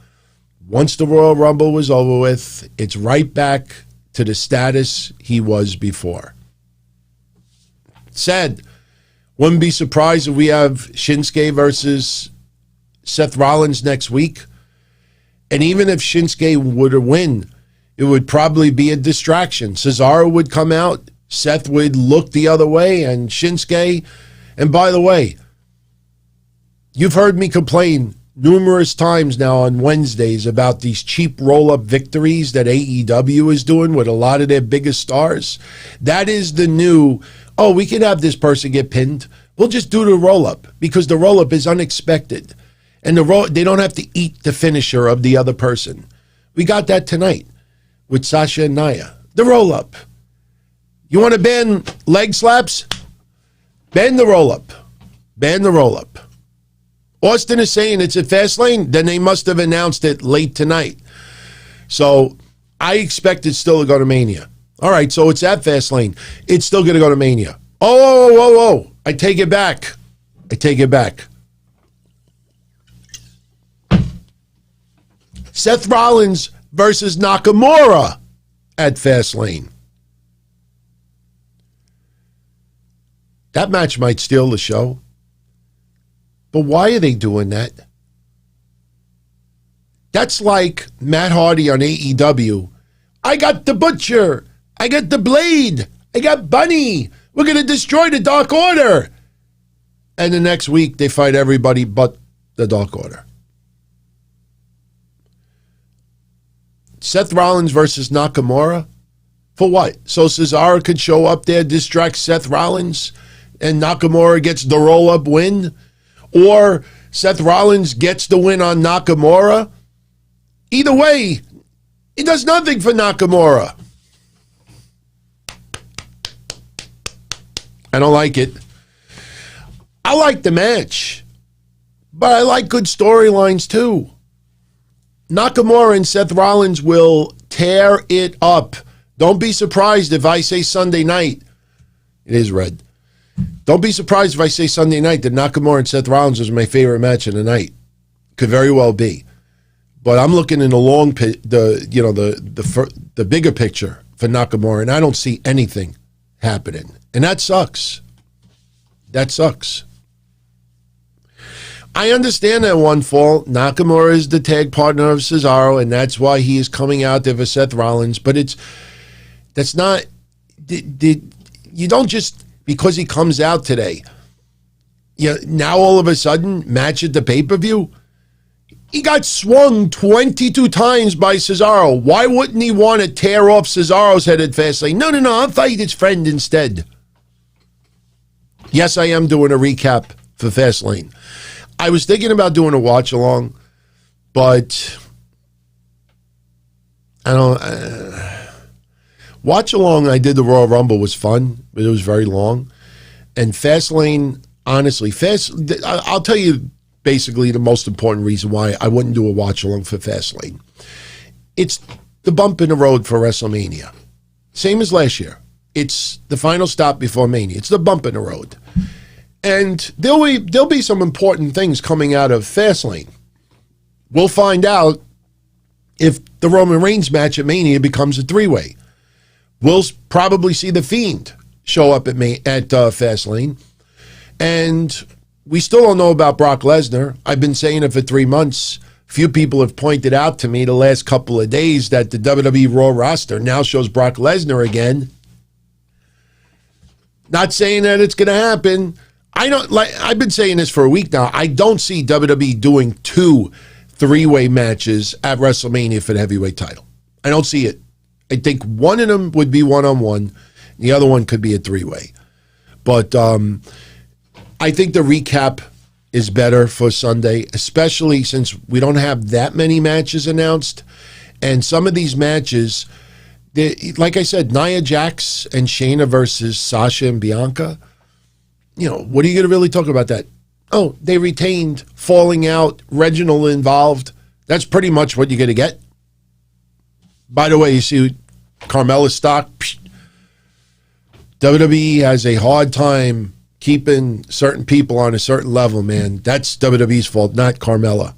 Once the Royal Rumble was over with, it's right back to the status he was before. Said, wouldn't be surprised if we have Shinsuke versus Seth Rollins next week. And even if Shinsuke were to win, it would probably be a distraction. Cesaro would come out, Seth would look the other way, and Shinsuke. And by the way, you've heard me complain numerous times now on Wednesdays about these cheap roll-up victories that AEW is doing with a lot of their biggest stars. That is the new, we can have this person get pinned. We'll just do the roll-up because the roll-up is unexpected. And they don't have to eat the finisher of the other person. We got that tonight with Sasha and Nia. The roll-up. You want to ban leg slaps? Ban the roll-up. Ban the roll-up. Austin is saying it's at Fastlane, then they must have announced it late tonight. So I expect it's still to go to Mania. All right, so it's at Fastlane. It's still going to go to Mania. Oh. I take it back. Seth Rollins versus Nakamura at Fastlane. That match might steal the show. But why are they doing that? That's like Matt Hardy on AEW. I got the Butcher. I got the Blade. I got Bunny. We're going to destroy the Dark Order. And the next week, they fight everybody but the Dark Order. Seth Rollins versus Nakamura? For what? So Cesaro could show up there, distract Seth Rollins, and Nakamura gets the roll-up win? Or Seth Rollins gets the win on Nakamura. Either way, it does nothing for Nakamura. I don't like it. I like the match, but I like good storylines too. Nakamura and Seth Rollins will tear it up. Don't be surprised if I say Sunday night. It is red. Don't be surprised if I say Sunday night that Nakamura and Seth Rollins is my favorite match of the night. Could very well be. But I'm looking in the bigger picture for Nakamura, and I don't see anything happening. And that sucks. That sucks. I understand that one fall. Nakamura is the tag partner of Cesaro, and that's why he is coming out there for Seth Rollins. But that's not. You don't just because he comes out today. Now all of a sudden match at the pay-per-view. He got swung 22 times by Cesaro. Why wouldn't he want to tear off Cesaro's head at Fastlane? No, I'll fight his friend instead. Yes, I am doing a recap for Fastlane. I was thinking about doing a watch-along, but I don't... watch-along, I did the Royal Rumble, was fun, but it was very long. And Fastlane, honestly, I'll tell you basically the most important reason why I wouldn't do a watch-along for Fastlane. It's the bump in the road for WrestleMania. Same as last year. It's the final stop before Mania. It's the bump in the road. And there'll be some important things coming out of Fastlane. We'll find out if the Roman Reigns match at Mania becomes a three-way. We'll probably see The Fiend show up at Fastlane. And we still don't know about Brock Lesnar. I've been saying it for 3 months. Few people have pointed out to me the last couple of days that the WWE Raw roster now shows Brock Lesnar again. Not saying that it's going to happen. I've been saying this for a week now. I don't see WWE doing 2 three-way matches at WrestleMania for the heavyweight title. I don't see it. I think one of them would be one-on-one. The other one could be a three-way. But I think the recap is better for Sunday, especially since we don't have that many matches announced. And some of these matches, like I said, Nia Jax and Shayna versus Sasha and Bianca. What are you going to really talk about that? Oh, they retained, falling out, Reginald involved. That's pretty much what you're going to get. By the way, you see Carmella's stock. WWE has a hard time keeping certain people on a certain level, man. That's WWE's fault, not Carmella.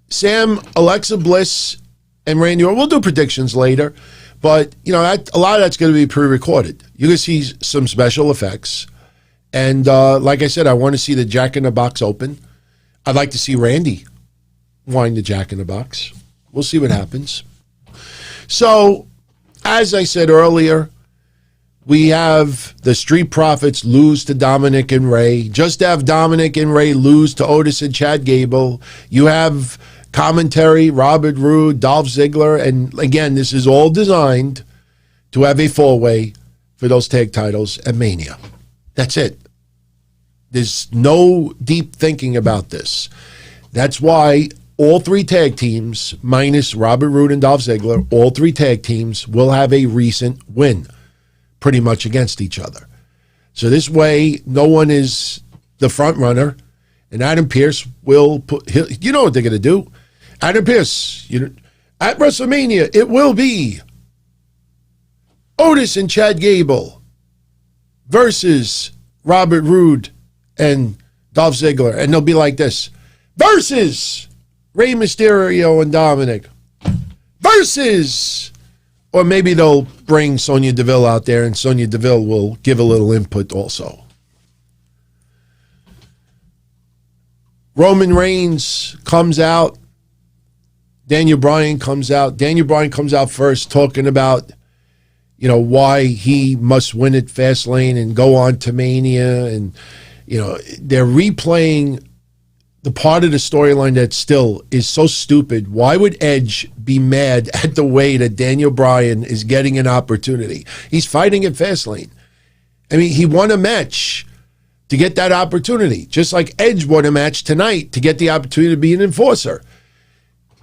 Sam, Alexa Bliss, and Randy Orton. We'll do predictions later. But, a lot of that's going to be pre-recorded. You're going to see some special effects. And like I said, I want to see the Jack in the Box open. I'd like to see Randy wind the Jack in the Box. We'll see what happens. So, as I said earlier, we have the Street Profits lose to Dominik and Ray. Just to have Dominik and Ray lose to Otis and Chad Gable. You have commentary, Robert Roode, Dolph Ziggler, and again, this is all designed to have a four-way for those tag titles at Mania. That's it. There's no deep thinking about this. That's why all 3 tag teams, minus Robert Roode and Dolph Ziggler, all 3 tag teams will have a recent win, pretty much against each other. So this way, no one is the front runner, and Adam Pearce will put, you know what they're going to do. Adam Pearce, at WrestleMania, it will be Otis and Chad Gable versus Robert Roode and Dolph Ziggler. And they'll be like this. Versus Rey Mysterio and Dominik. Versus, or maybe they'll bring Sonya Deville out there and Sonya Deville will give a little input also. Roman Reigns comes out. Daniel Bryan comes out. Daniel Bryan comes out first talking about, why he must win at Fastlane and go on to Mania. And, they're replaying the part of the storyline that still is so stupid. Why would Edge be mad at the way that Daniel Bryan is getting an opportunity? He's fighting at Fastlane. I mean, he won a match to get that opportunity. Just like Edge won a match tonight to get the opportunity to be an enforcer.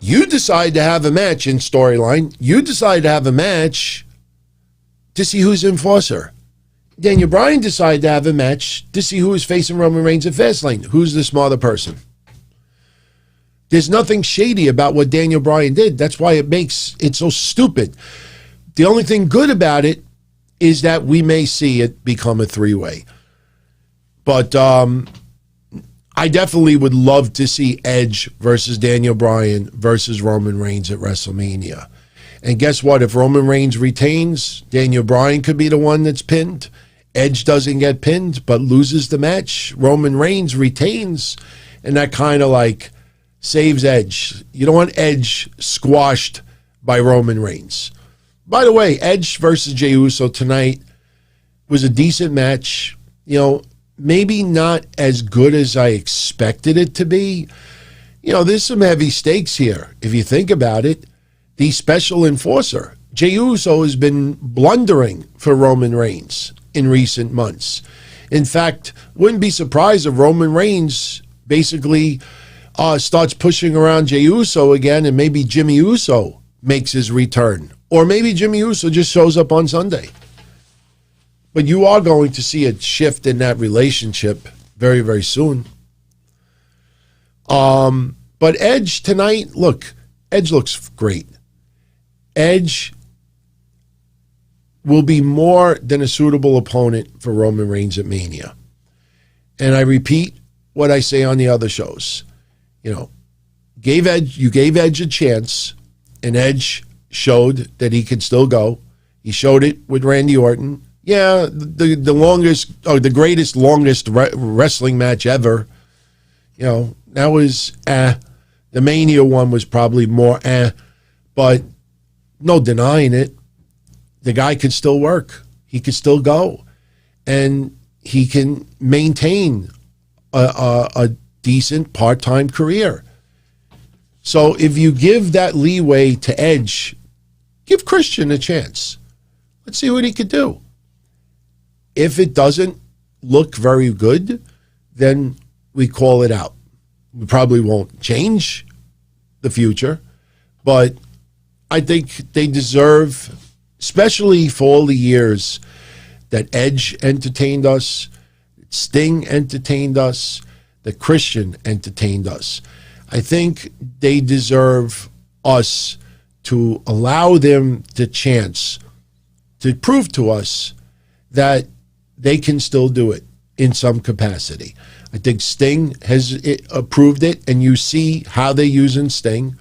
You decide to have a match in storyline. You decide to have a match to see who's enforcer. Daniel Bryan decided to have a match to see who is facing Roman Reigns at Fastlane. Who's the smarter person? There's nothing shady about what Daniel Bryan did. That's why it makes it so stupid. The only thing good about it is that we may see it become a three-way. But I definitely would love to see Edge versus Daniel Bryan versus Roman Reigns at WrestleMania. And guess what? If Roman Reigns retains, Daniel Bryan could be the one that's pinned. Edge doesn't get pinned, but loses the match. Roman Reigns retains, and that kind of like saves Edge. You don't want Edge squashed by Roman Reigns. By the way, Edge versus Jey Uso tonight was a decent match. You know, maybe not as good as I expected it to be. You know, there's some heavy stakes here. If you think about it, the special enforcer, Jey Uso, has been blundering for Roman Reigns in recent months. In fact, wouldn't be surprised if Roman Reigns basically starts pushing around Jey Uso again, and maybe Jimmy Uso makes his return. Or maybe Jimmy Uso just shows up on Sunday. But you are going to see a shift in that relationship very, very soon. But Edge tonight, look, Edge looks great. Edge will be more than a suitable opponent for Roman Reigns at Mania. And I repeat what I say on the other shows. You know, you gave Edge a chance, and Edge showed that he could still go. He showed it with Randy Orton. Yeah, the longest, or the greatest, longest wrestling match ever. You know, that was The Mania one was probably more but no denying it. The guy could still work. He could still go. And he can maintain a decent part-time career. So if you give that leeway to Edge, give Christian a chance. Let's see what he could do. If it doesn't look very good, then we call it out. We probably won't change the future, but I think they deserve, especially for all the years that Edge entertained us, Sting entertained us, that Christian entertained us. I think they deserve us to allow them the chance to prove to us that they can still do it in some capacity. I think Sting has approved it, and you see how they're using Sting.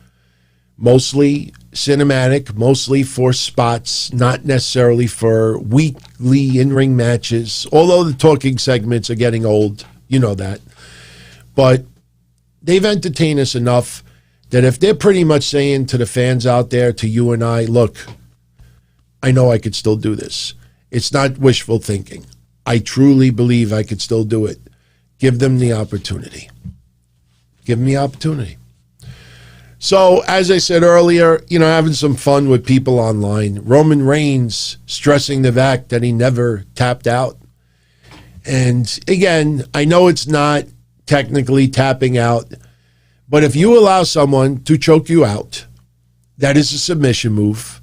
Mostly cinematic, mostly for spots, not necessarily for weekly in-ring matches, although the talking segments are getting old, you know that. But they've entertained us enough that if they're pretty much saying to the fans out there, to you and I, look, I know I could still do this. It's not wishful thinking. I truly believe I could still do it. Give them the opportunity. Give them the opportunity. So, as I said earlier, you know, having some fun with people online. Roman Reigns stressing the fact that he never tapped out. And again, I know it's not technically tapping out, but if you allow someone to choke you out, that is a submission move.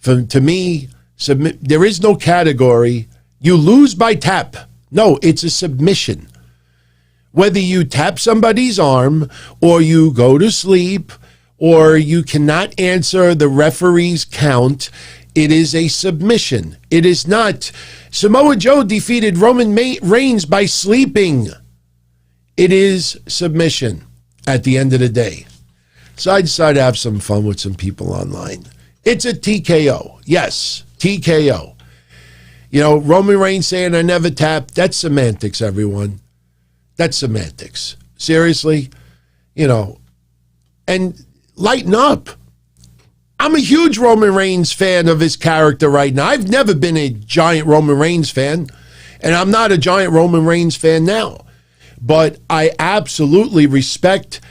To me, there is no category. You lose by tap. No, it's a submission. Whether you tap somebody's arm, or you go to sleep, or you cannot answer the referee's count, it is a submission. It is not. Samoa Joe defeated Roman Reigns by sleeping. It is submission at the end of the day. So I decided to have some fun with some people online. It's a TKO. Yes, TKO. You know, Roman Reigns saying I never tapped, that's semantics, everyone. That's semantics. Seriously, you know, and lighten up. I'm a huge Roman Reigns fan of his character right now. I've never been a giant Roman Reigns fan, and I'm not a giant Roman Reigns fan now. But I absolutely respect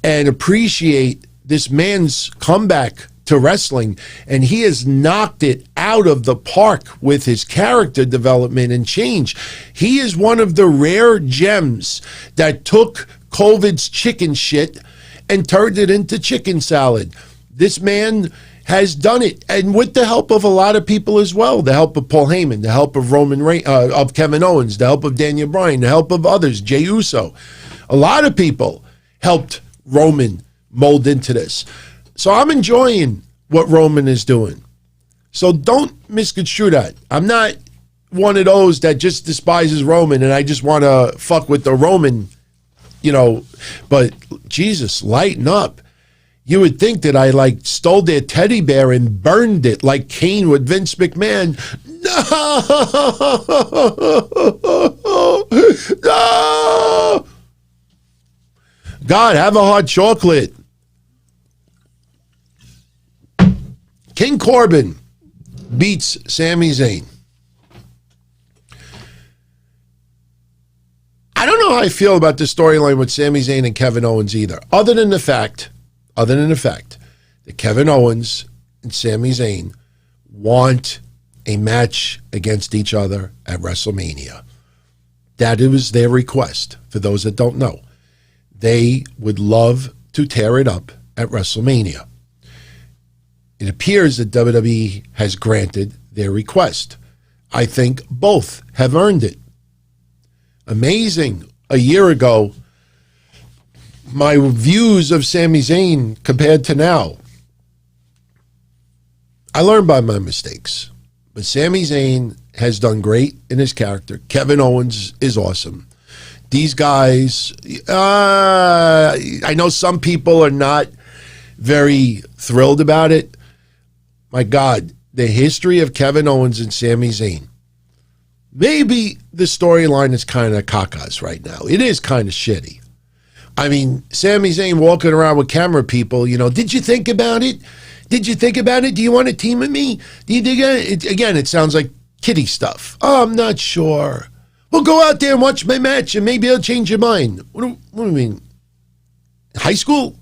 and appreciate this man's comeback to wrestling, and he has knocked it out of the park with his character development and change. He is one of the rare gems that took COVID's chicken shit and turned it into chicken salad. This man has done it, and with the help of a lot of people as well. The help of Paul Heyman, the help of of Kevin Owens, the help of Daniel Bryan, the help of others, Jey Uso. A lot of people helped Roman mold into this. So I'm enjoying what Roman is doing. So don't misconstrue that. I'm not one of those that just despises Roman and I just want to fuck with the Roman, but Jesus, lighten up. You would think that I stole their teddy bear and burned it like Kane with Vince McMahon. No! God, have a hot chocolate. King Corbin beats Sami Zayn. I don't know how I feel about the storyline with Sami Zayn and Kevin Owens either, other than the fact that Kevin Owens and Sami Zayn want a match against each other at WrestleMania. That was their request, for those that don't know. They would love to tear it up at WrestleMania. It appears that WWE has granted their request. I think both have earned it. Amazing. A year ago, my views of Sami Zayn compared to now. I learned by my mistakes. But Sami Zayn has done great in his character. Kevin Owens is awesome. These guys, I know some people are not very thrilled about it. My God, the history of Kevin Owens and Sami Zayn. Maybe the storyline is kind of cacas right now. It is kind of shitty. I mean, Sami Zayn walking around with camera people, did you think about it? Did you think about it? Do you want to team with me? Do you think again, it sounds like kiddie stuff. Oh, I'm not sure. Well, go out there and watch my match and maybe I'll change your mind. What do you mean? High school?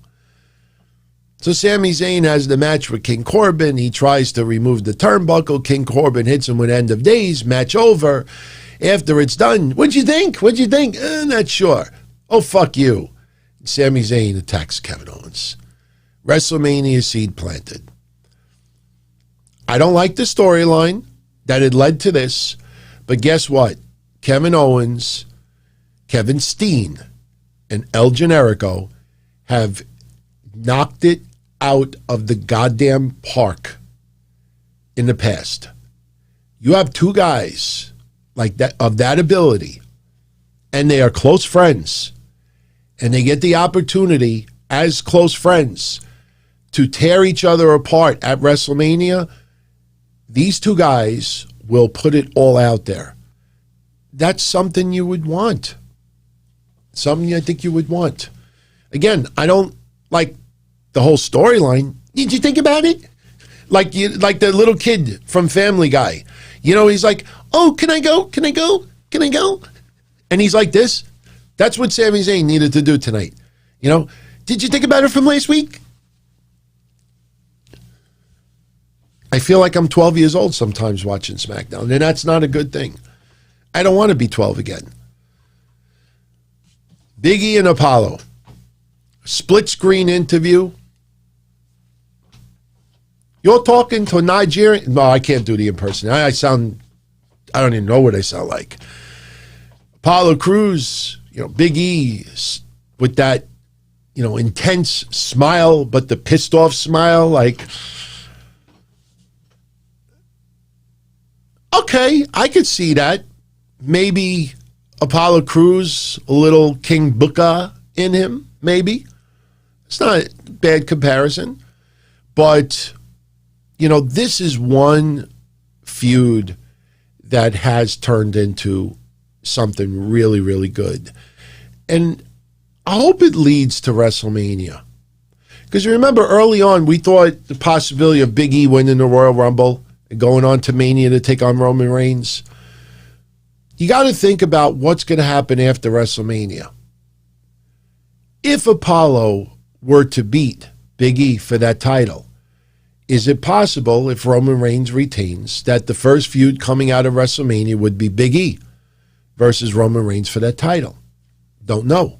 So Sami Zayn has the match with King Corbin. He tries to remove the turnbuckle. King Corbin hits him with end of days. Match over. After it's done, what'd you think? Not sure. Oh, fuck you. Sami Zayn attacks Kevin Owens. WrestleMania seed planted. I don't like the storyline that had led to this, but guess what? Kevin Owens, Kevin Steen, and El Generico have knocked it out of the goddamn park in the past. You have two guys like that of that ability, and they are close friends, and they get the opportunity as close friends to tear each other apart at WrestleMania. These two guys will put it all out there. That's something you would want. Something I think you would want. Again, I don't like the whole storyline. Did you think about it? Like the little kid from Family Guy. He's like, oh, can I go? Can I go? Can I go? And he's like this. That's what Sami Zayn needed to do tonight. Did you think about it from last week? I feel like I'm 12 years old sometimes watching SmackDown, and that's not a good thing. I don't want to be 12 again. Big E and Apollo. Split screen interview. You're talking to a Nigerian. No, I can't do the impersonation. I don't even know what I sound like. Apollo Crews, Big E with that, intense smile, but the pissed off smile, like, okay, I could see that. Maybe Apollo Crews, a little King Booker in him, maybe. It's not a bad comparison. But, this is one feud that has turned into something really, really good. And I hope it leads to WrestleMania. Because you remember early on, we thought the possibility of Big E winning the Royal Rumble and going on to Mania to take on Roman Reigns. You got to think about what's going to happen after WrestleMania. If Apollo were to beat Big E for that title, is it possible, if Roman Reigns retains, that the first feud coming out of WrestleMania would be Big E versus Roman Reigns for that title? Don't know.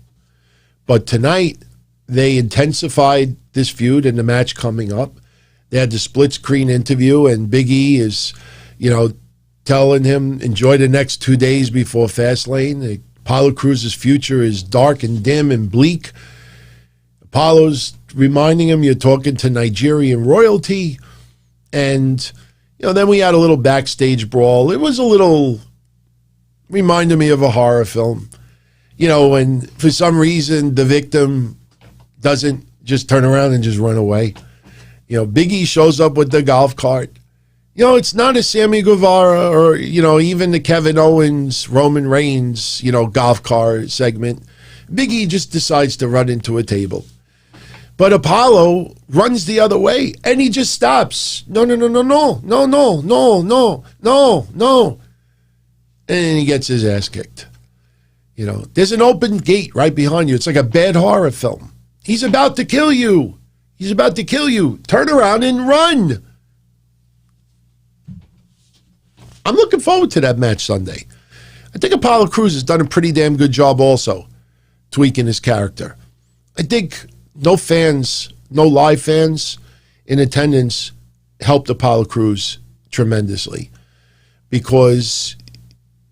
But tonight, they intensified this feud in the match coming up. They had the split screen interview, and Big E is, telling him, enjoy the next 2 days before Fastlane. Apollo Crews' future is dark and dim and bleak. Apollo's reminding him you're talking to Nigerian royalty. And, then we had a little backstage brawl. It was a little, reminded me of a horror film. And for some reason, the victim doesn't just turn around and just run away. Big E shows up with the golf cart. It's not a Sammy Guevara or, even the Kevin Owens, Roman Reigns, golf cart segment. Big E just decides to run into a table. But Apollo runs the other way, and he just stops. No. And he gets his ass kicked. There's an open gate right behind you. It's like a bad horror film. He's about to kill you. Turn around and run. I'm looking forward to that match Sunday. I think Apollo Crews has done a pretty damn good job also tweaking his character. I think no live fans in attendance helped Apollo Crews tremendously because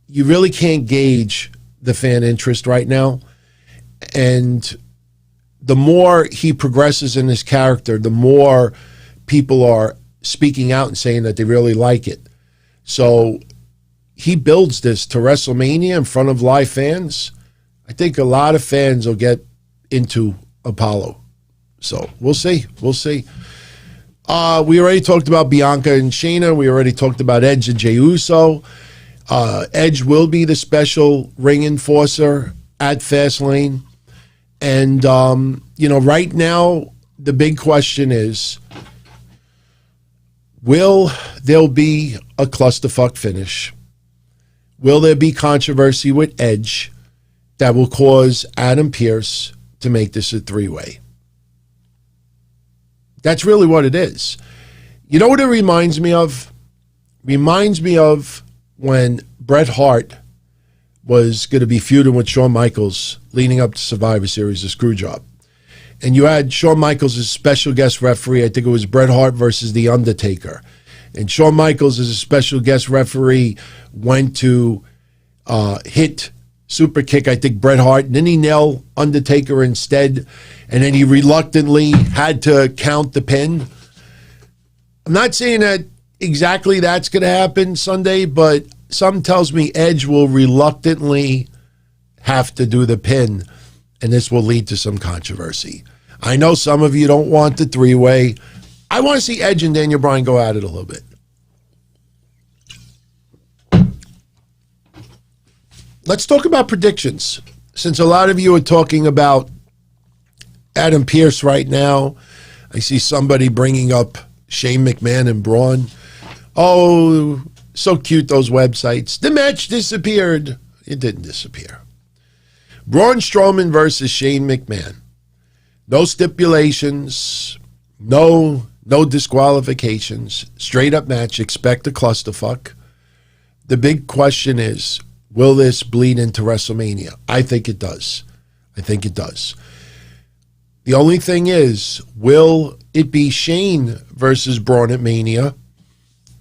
you really can't gauge the fan interest right now. And the more he progresses in his character, the more people are speaking out and saying that they really like it. So he builds this to WrestleMania in front of live fans. I think a lot of fans will get into Apollo. So we'll see. We already talked about Bianca and Shayna. We already talked about Edge and Jey Uso. Edge will be the special ring enforcer at Fastlane. And, right now, the big question is, will there be a clusterfuck finish? Will there be controversy with Edge that will cause Adam Pearce to make this a three-way? That's really what it is. You know what it reminds me of? Reminds me of when Bret Hart was going to be feuding with Shawn Michaels leading up to Survivor Series, the Screwjob. And you had Shawn Michaels as special guest referee. I think it was Bret Hart versus The Undertaker. And Shawn Michaels as a special guest referee went to hit super kick, I think, Bret Hart. And then he nailed Undertaker instead. And then he reluctantly had to count the pin. I'm not saying that exactly that's going to happen Sunday, but something tells me Edge will reluctantly have to do the pin, and this will lead to some controversy. I know some of you don't want the three-way. I want to see Edge and Daniel Bryan go at it a little bit. Let's talk about predictions. Since a lot of you are talking about Adam Pearce right now, I see somebody bringing up Shane McMahon and Braun. Oh, so cute, those websites. The match disappeared. It didn't disappear. Braun Strowman versus Shane McMahon. No stipulations, no disqualifications. Straight up match. Expect a clusterfuck. The big question is, will this bleed into WrestleMania? I think it does. The only thing is, will it be Shane versus Braun at Mania?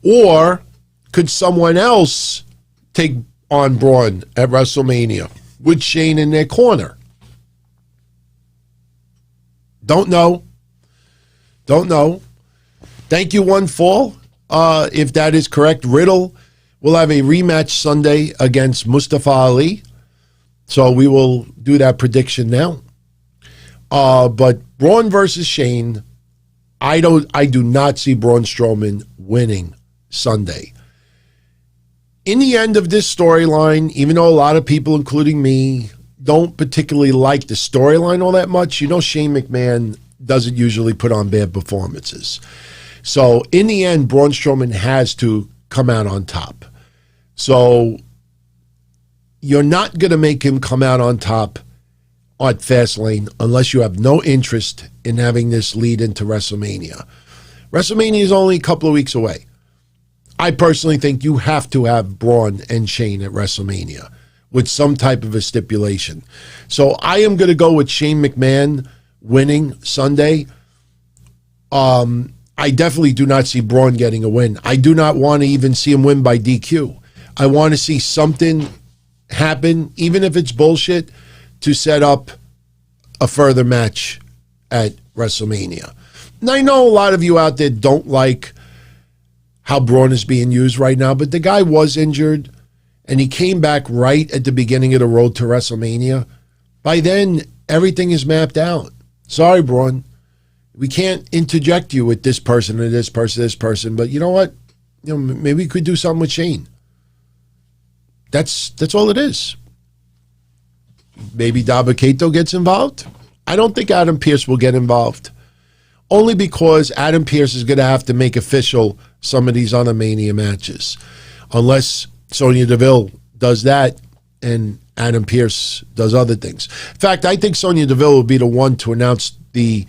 Or could someone else take on Braun at WrestleMania with Shane in their corner? Don't know. Thank you, One Fall. If that is correct, Riddle will have a rematch Sunday against Mustafa Ali. So we will do that prediction now. But Braun versus Shane, I do not see Braun Strowman winning Sunday. In the end of this storyline, even though a lot of people, including me, don't particularly like the storyline all that much, Shane McMahon doesn't usually put on bad performances. So in the end, Braun Strowman has to come out on top. So you're not going to make him come out on top at Fastlane unless you have no interest in having this lead into WrestleMania. WrestleMania is only a couple of weeks away. I personally think you have to have Braun and Shane at WrestleMania with some type of a stipulation. So I am going to go with Shane McMahon winning Sunday. I definitely do not see Braun getting a win. I do not want to even see him win by DQ. I want to see something happen, even if it's bullshit, to set up a further match at WrestleMania. And I know a lot of you out there don't like how Braun is being used right now, but the guy was injured, and he came back right at the beginning of the road to WrestleMania. By then, everything is mapped out. Sorry, Braun. We can't interject you with this person or this person, but you know what? Maybe we could do something with Shane. That's all it is. Maybe Dabba-Kato gets involved. I don't think Adam Pearce will get involved. Only because Adam Pearce is going to have to make official some of these other Mania matches. Unless Sonya Deville does that and Adam Pearce does other things. In fact, I think Sonya Deville will be the one to announce the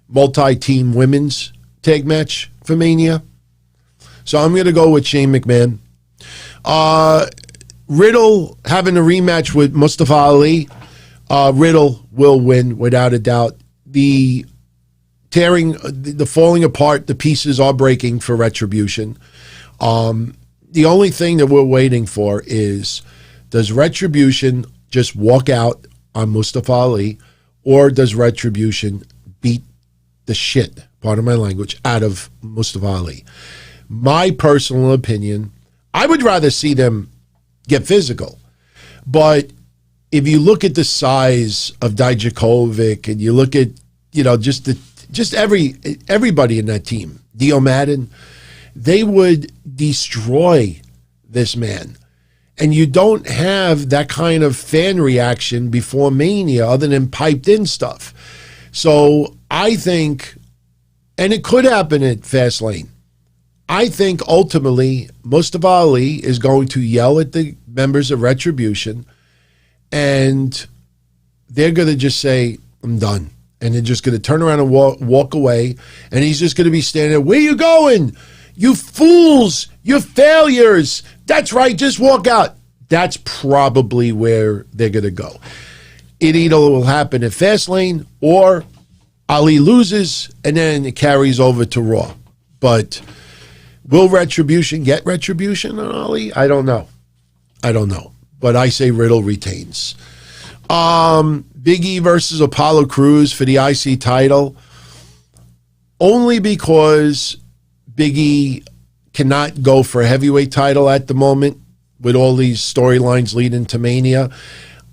multi-team women's tag match for Mania. So I'm going to go with Shane McMahon. Riddle having a rematch with Mustafa Ali. Riddle will win without a doubt. The falling apart, the pieces are breaking for Retribution. The only thing that we're waiting for is, does Retribution just walk out on Mustafa Ali, or does Retribution beat the shit, pardon my language, out of Mustafa Ali? My personal opinion, I would rather see them get physical. But if you look at the size of Dijakovic and you look at, just everybody in that team, Dio Madden, they would destroy this man. And you don't have that kind of fan reaction before Mania other than piped in stuff. So I think, and it could happen at Fastlane, I think ultimately Mustafa Ali is going to yell at the members of Retribution, and they're going to just say, I'm done. And they're just going to turn around and walk away, and he's just going to be standing there, where you going? You fools, you failures. That's right, just walk out. That's probably where they're going to go. It either will happen at Fastlane, or Ali loses, and then it carries over to Raw. But will Retribution get Retribution on Ali? I don't know. But I say Riddle retains. Big E versus Apollo Crews for the IC title. Only because Big E cannot go for a heavyweight title at the moment with all these storylines leading to Mania.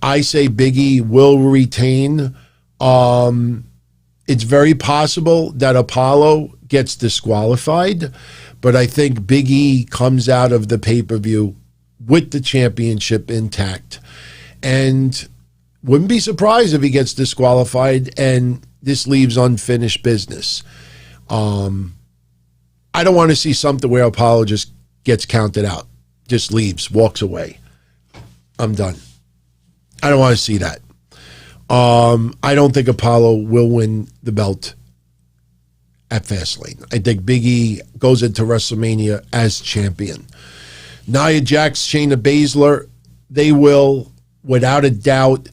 I say Big E will retain. It's very possible that Apollo gets disqualified, but I think Big E comes out of the pay-per-view with the championship intact. And wouldn't be surprised if he gets disqualified and this leaves unfinished business. I don't want to see something where Apollo just gets counted out, just leaves, walks away. I'm done. I don't want to see that. I don't think Apollo will win the belt at Fastlane. I think Big E goes into WrestleMania as champion. Nia Jax, Shayna Baszler, they will, without a doubt,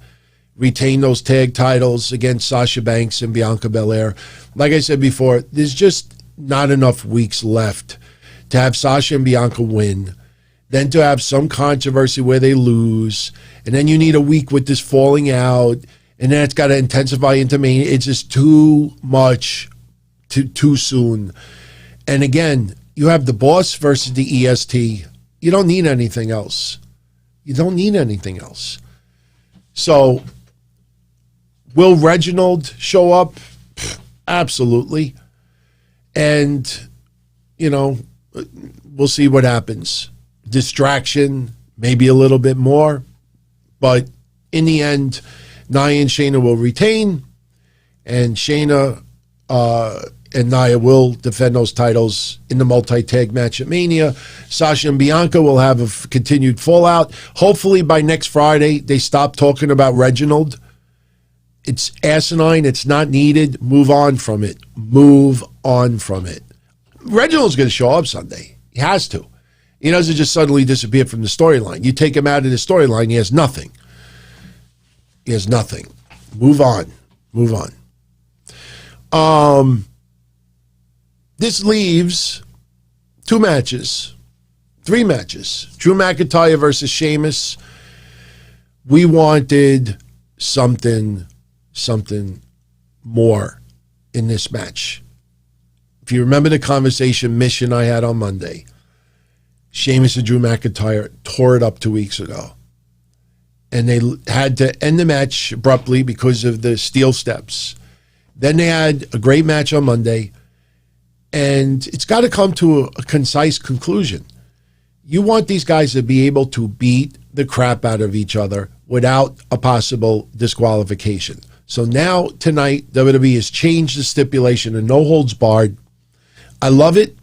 retain those tag titles against Sasha Banks and Bianca Belair. Like I said before, there's just not enough weeks left to have Sasha and Bianca win, then to have some controversy where they lose, and then you need a week with this falling out, and then it's got to intensify into Mania. It's just too much too soon. And again, you have the Boss versus the EST. You don't need anything else. So, will Reginald show up? Absolutely. And, we'll see what happens. Distraction, maybe a little bit more. But in the end, Nia and Shayna will retain. And Shayna and Nia will defend those titles in the multi-tag match at Mania. Sasha and Bianca will have a continued fallout. Hopefully by next Friday, they stop talking about Reginald. It's asinine. It's not needed. Move on from it. Reginald's going to show up Sunday. He has to. He doesn't just suddenly disappear from the storyline. You take him out of the storyline, he has nothing. He has nothing. Move on. Move on. This leaves 3 matches. Drew McIntyre versus Sheamus. We wanted something more in this match. If you remember the conversation Mish and I had on Monday, Sheamus and Drew McIntyre tore it up 2 weeks ago. And they had to end the match abruptly because of the steel steps. Then they had a great match on Monday. And it's got to come to a concise conclusion. You want these guys to be able to beat the crap out of each other without a possible disqualification. So now, tonight, WWE has changed the stipulation to no holds barred. I love it.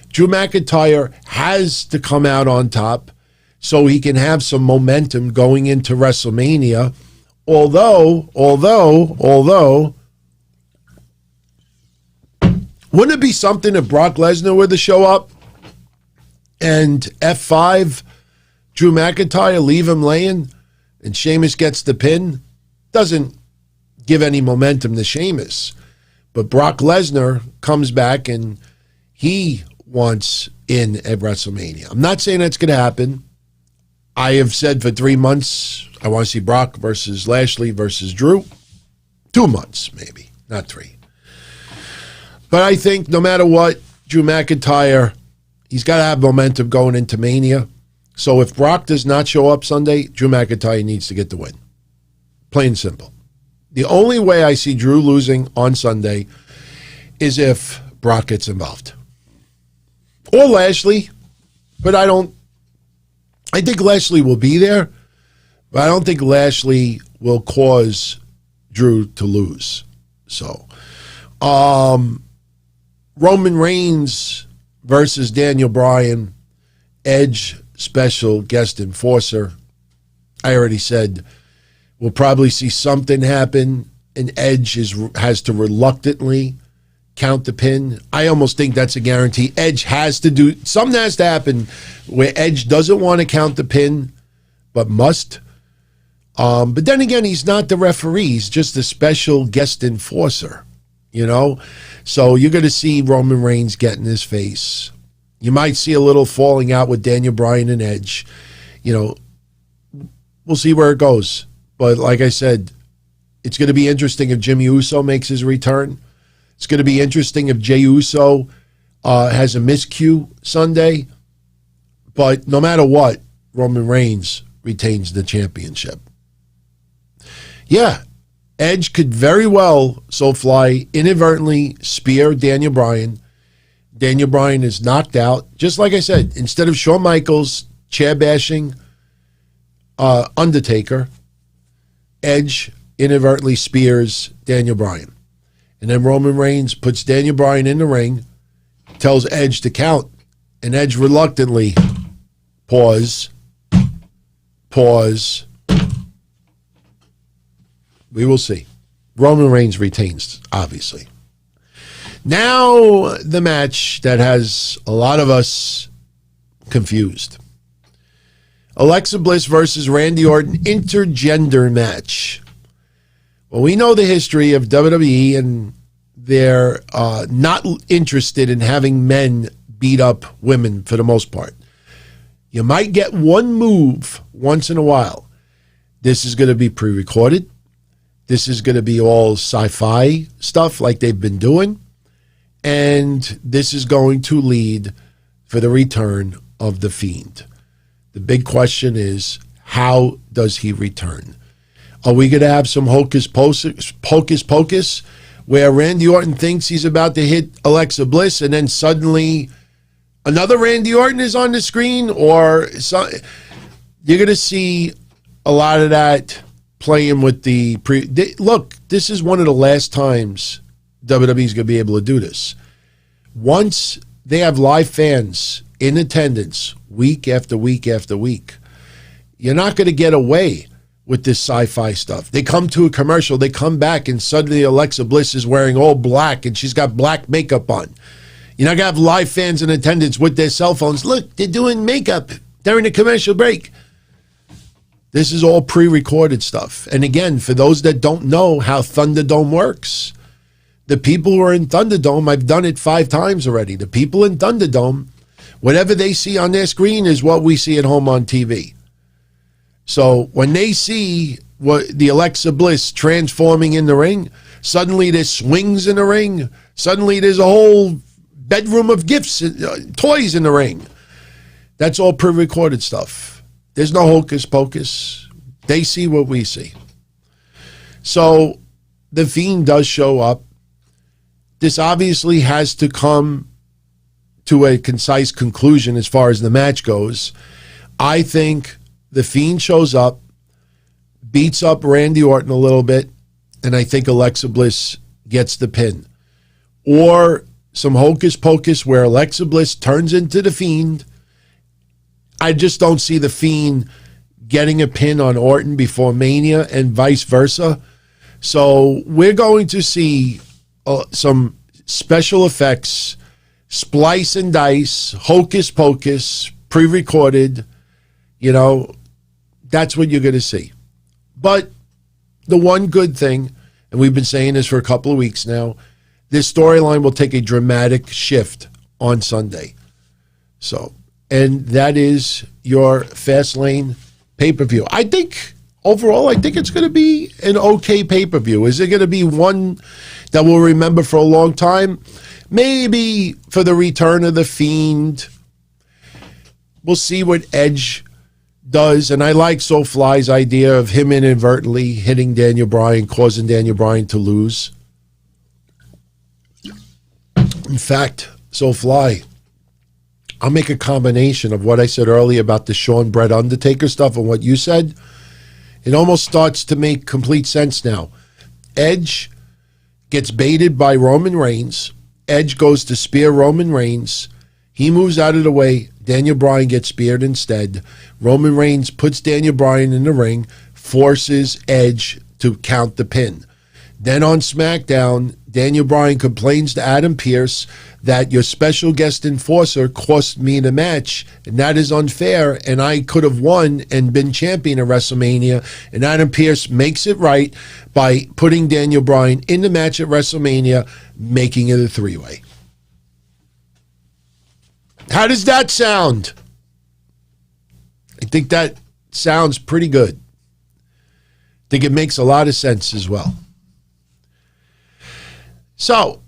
Drew McIntyre has to come out on top so he can have some momentum going into WrestleMania. Although, wouldn't it be something if Brock Lesnar were to show up and F5 Drew McIntyre, leave him laying, and Sheamus gets the pin? Doesn't give any momentum to Sheamus. But Brock Lesnar comes back and he wants in at WrestleMania. I'm not saying that's going to happen. I have said for 3 months, I want to see Brock versus Lashley versus Drew. 2 months, maybe, not 3. But I think no matter what, Drew McIntyre, he's got to have momentum going into Mania. So if Brock does not show up Sunday, Drew McIntyre needs to get the win. Plain and simple. The only way I see Drew losing on Sunday is if Brock gets involved. Or Lashley, but I think Lashley will be there, but I don't think Lashley will cause Drew to lose. So, Roman Reigns versus Daniel Bryan, Edge special guest enforcer. I already said we'll probably see something happen, and Edge has to reluctantly count the pin. I almost think that's a guarantee. Edge has to do something, has to happen where Edge doesn't want to count the pin, but must. But then again, he's not the referee. He's just a special guest enforcer, you know? So you're going to see Roman Reigns get in his face. You might see a little falling out with Daniel Bryan and Edge. You know, we'll see where it goes. But like I said, it's going to be interesting if Jimmy Uso makes his return. It's going to be interesting if Jey Uso has a miscue Sunday. But no matter what, Roman Reigns retains the championship. Yeah, Edge could very well, Soulfly, inadvertently spear Daniel Bryan. Daniel Bryan is knocked out. Just like I said, instead of Shawn Michaels chair bashing Undertaker, Edge inadvertently spears Daniel Bryan. And then Roman Reigns puts Daniel Bryan in the ring, tells Edge to count, and Edge reluctantly, pause. We will see. Roman Reigns retains, obviously. Now, the match that has a lot of us confused. Alexa Bliss versus Randy Orton intergender match. Well, we know the history of WWE, and they're not interested in having men beat up women for the most part. You might get one move once in a while. This is going to be pre-recorded. This is going to be all sci-fi stuff like they've been doing. And this is going to lead for the return of The Fiend. The big question is, how does he return? Are we going to have some hocus pocus where Randy Orton thinks he's about to hit Alexa Bliss and then suddenly another Randy Orton is on the screen? Or you're going to see a lot of that playing with the look, this is one of the last times WWE's going to be able to do this. Once they have live fans in attendance week after week after week, you're not going to get away with this sci-fi stuff. They come to a commercial, they come back, and suddenly Alexa Bliss is wearing all black and she's got black makeup on. You're not going to have live fans in attendance with their cell phones. Look, they're doing makeup during the commercial break. This is all pre-recorded stuff. And again, for those that don't know how Thunderdome works, the people who are in Thunderdome, I've done it 5 times already. The people in Thunderdome, whatever they see on their screen is what we see at home on TV. So when they see what the Alexa Bliss transforming in the ring, suddenly there's swings in the ring. Suddenly there's a whole bedroom of gifts, toys in the ring. That's all pre-recorded stuff. There's no hocus pocus. They see what we see. So the Fiend does show up. This obviously has to come to a concise conclusion as far as the match goes. I think the Fiend shows up, beats up Randy Orton a little bit, and I think Alexa Bliss gets the pin. Or some hocus pocus where Alexa Bliss turns into the Fiend. I just don't see the Fiend getting a pin on Orton before Mania and vice versa. So we're going to see some special effects, splice and dice, hocus pocus, pre-recorded. You know, that's what you're going to see. But the one good thing, and we've been saying this for a couple of weeks now, this storyline will take a dramatic shift on Sunday. So, and that is your Fastlane pay-per-view. I think, overall, I think it's going to be an okay pay-per-view. Is it going to be one that we'll remember for a long time? Maybe for the return of the Fiend. We'll see what Edge does. And I like SoFly's idea of him inadvertently hitting Daniel Bryan, causing Daniel Bryan to lose. In fact, SoFly, I'll make a combination of what I said earlier about the Shawn Brett Undertaker stuff and what you said. It almost starts to make complete sense now. Edge gets baited by Roman Reigns. Edge goes to spear Roman Reigns. He moves out of the way. Daniel Bryan gets speared instead. Roman Reigns puts Daniel Bryan in the ring, forces Edge to count the pin. Then on SmackDown, Daniel Bryan complains to Adam Pearce that your special guest enforcer cost me the match, and that is unfair, and I could have won and been champion at WrestleMania. And Adam Pearce makes it right by putting Daniel Bryan in the match at WrestleMania, making it a 3-way. How does that sound? I think that sounds pretty good. I think it makes a lot of sense as well. So,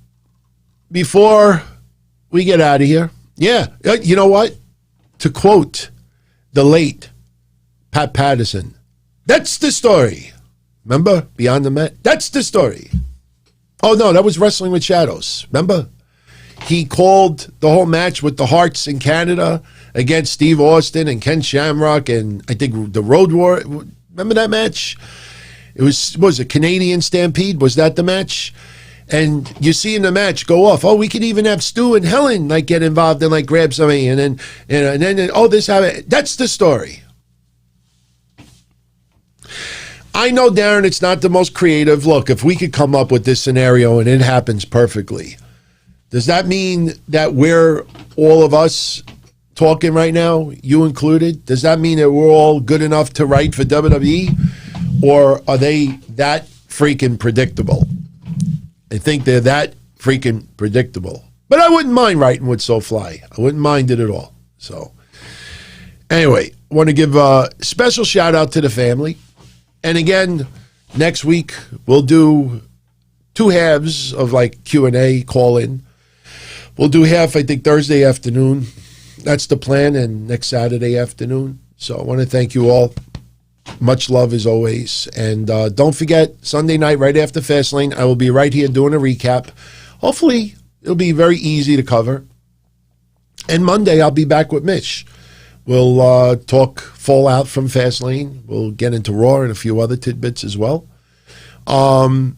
before we get out of here, you know what? To quote the late Pat Patterson, that's the story. Remember? Beyond the Mat? That's the story. Oh, no, that was Wrestling with Shadows. Remember? He called the whole match with the Hearts in Canada against Steve Austin and Ken Shamrock and I think the Road War. Remember that match? It was a Canadian Stampede. Was that the match? And you see in the match go off. Oh, we could even have Stu and Helen like get involved and like grab somebody, and then oh, this happened. That's the story. I know, Darren, it's not the most creative. Look, if we could come up with this scenario and it happens perfectly, does that mean that we're all of us talking right now, you included? Does that mean that we're all good enough to write for WWE, or are they that freaking predictable? I think they're that freaking predictable. But I wouldn't mind writing with SoFly. I wouldn't mind it at all. So, anyway, I want to give a special shout out to the family. And again, next week we'll do 2 halves of like Q&A, call-in. We'll do half, I think, Thursday afternoon. That's the plan, and next Saturday afternoon. So I want to thank you all. Much love as always. And don't forget, Sunday night, right after Fastlane, I will be right here doing a recap. Hopefully, it'll be very easy to cover. And Monday, I'll be back with Mish. We'll talk fallout from Fastlane. We'll get into Raw and a few other tidbits as well. And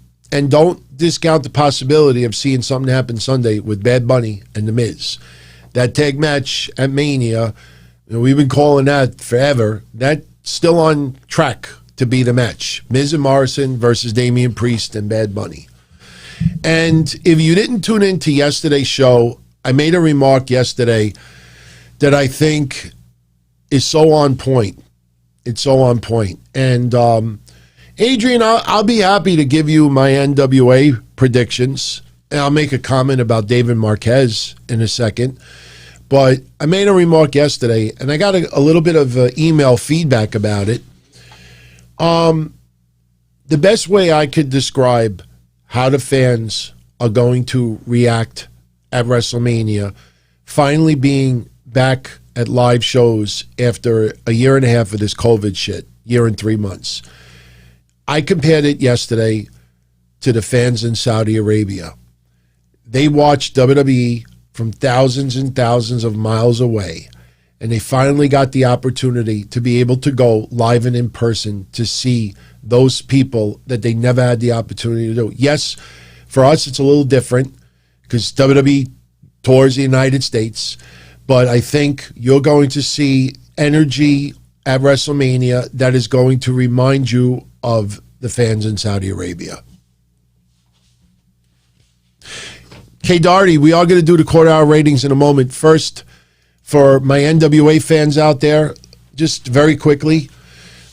don't discount the possibility of seeing something happen Sunday with Bad Bunny and The Miz. That tag match at Mania, we've been calling that forever. That's still on track to be the match. Miz and Morrison versus Damian Priest and Bad Bunny. And if you didn't tune in to yesterday's show, I made a remark yesterday that I think is so on point. It's so on point. And Adrian, I'll be happy to give you my NWA predictions. And I'll make a comment about David Marquez in a second. But I made a remark yesterday, and I got a little bit of email feedback about it. The best way I could describe how the fans are going to react at WrestleMania, finally being back at live shows after a year and a half of this COVID shit, year and 3 months. I compared it yesterday to the fans in Saudi Arabia. They watched WWE from thousands and thousands of miles away, and they finally got the opportunity to be able to go live and in person to see those people that they never had the opportunity to do. Yes, for us it's a little different because WWE tours the United States, but I think you're going to see energy at WrestleMania that is going to remind you of the fans in Saudi Arabia. K. Darty, we are going to do the quarter-hour ratings in a moment. First, for my NWA fans out there, just very quickly,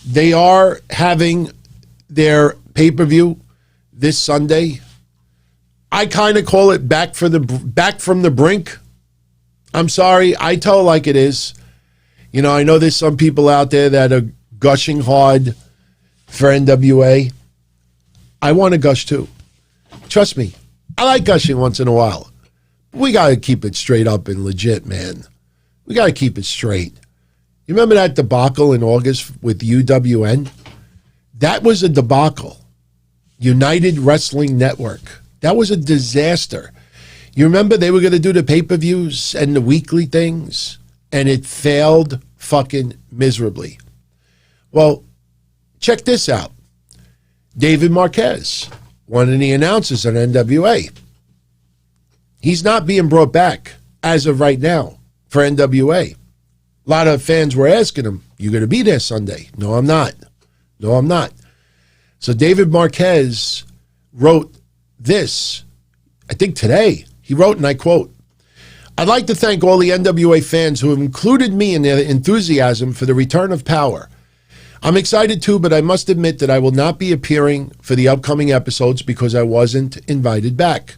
they are having their pay-per-view this Sunday. I kind of call it back from the brink. I'm sorry, I tell it like it is. You know, I know there's some people out there that are gushing hard for NWA. I want to gush too. Trust me, I like gushing once in a while. We got to keep it straight up and legit, man. We got to keep it straight. You remember that debacle in August with UWN? That was a debacle. United Wrestling Network. That was a disaster. You remember they were going to do the pay-per-views and the weekly things, and it failed fucking miserably. Well, check this out. David Marquez, one of the announcers on NWA. He's not being brought back as of right now for NWA. A lot of fans were asking him, you going to be there Sunday? No, I'm not. No, I'm not. So David Marquez wrote this, I think today. He wrote, and I quote, "I'd like to thank all the NWA fans who have included me in their enthusiasm for the return of power. I'm excited too, but I must admit that I will not be appearing for the upcoming episodes because I wasn't invited back.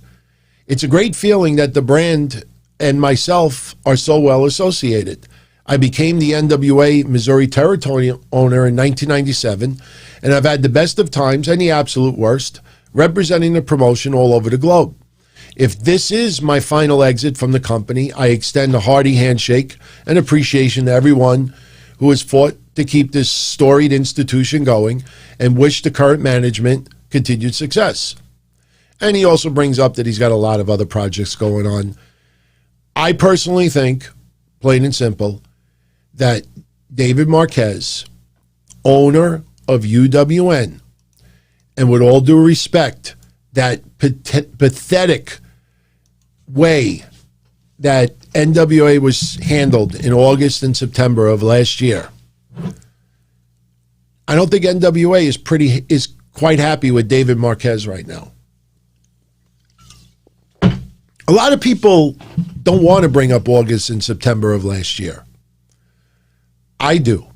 It's a great feeling that the brand and myself are so well associated. I became the NWA Missouri territory owner in 1997, and I've had the best of times and the absolute worst, representing the promotion all over the globe. If this is my final exit from the company, I extend a hearty handshake and appreciation to everyone who has fought to keep this storied institution going and wish the current management continued success." And he also brings up that he's got a lot of other projects going on. I personally think, plain and simple, that David Marquez, owner of UWN, and with all due respect, that pathetic way that NWA was handled in August and September of last year, I don't think NWA is quite happy with David Marquez right now. A lot of people don't want to bring up August and September of last year. I do,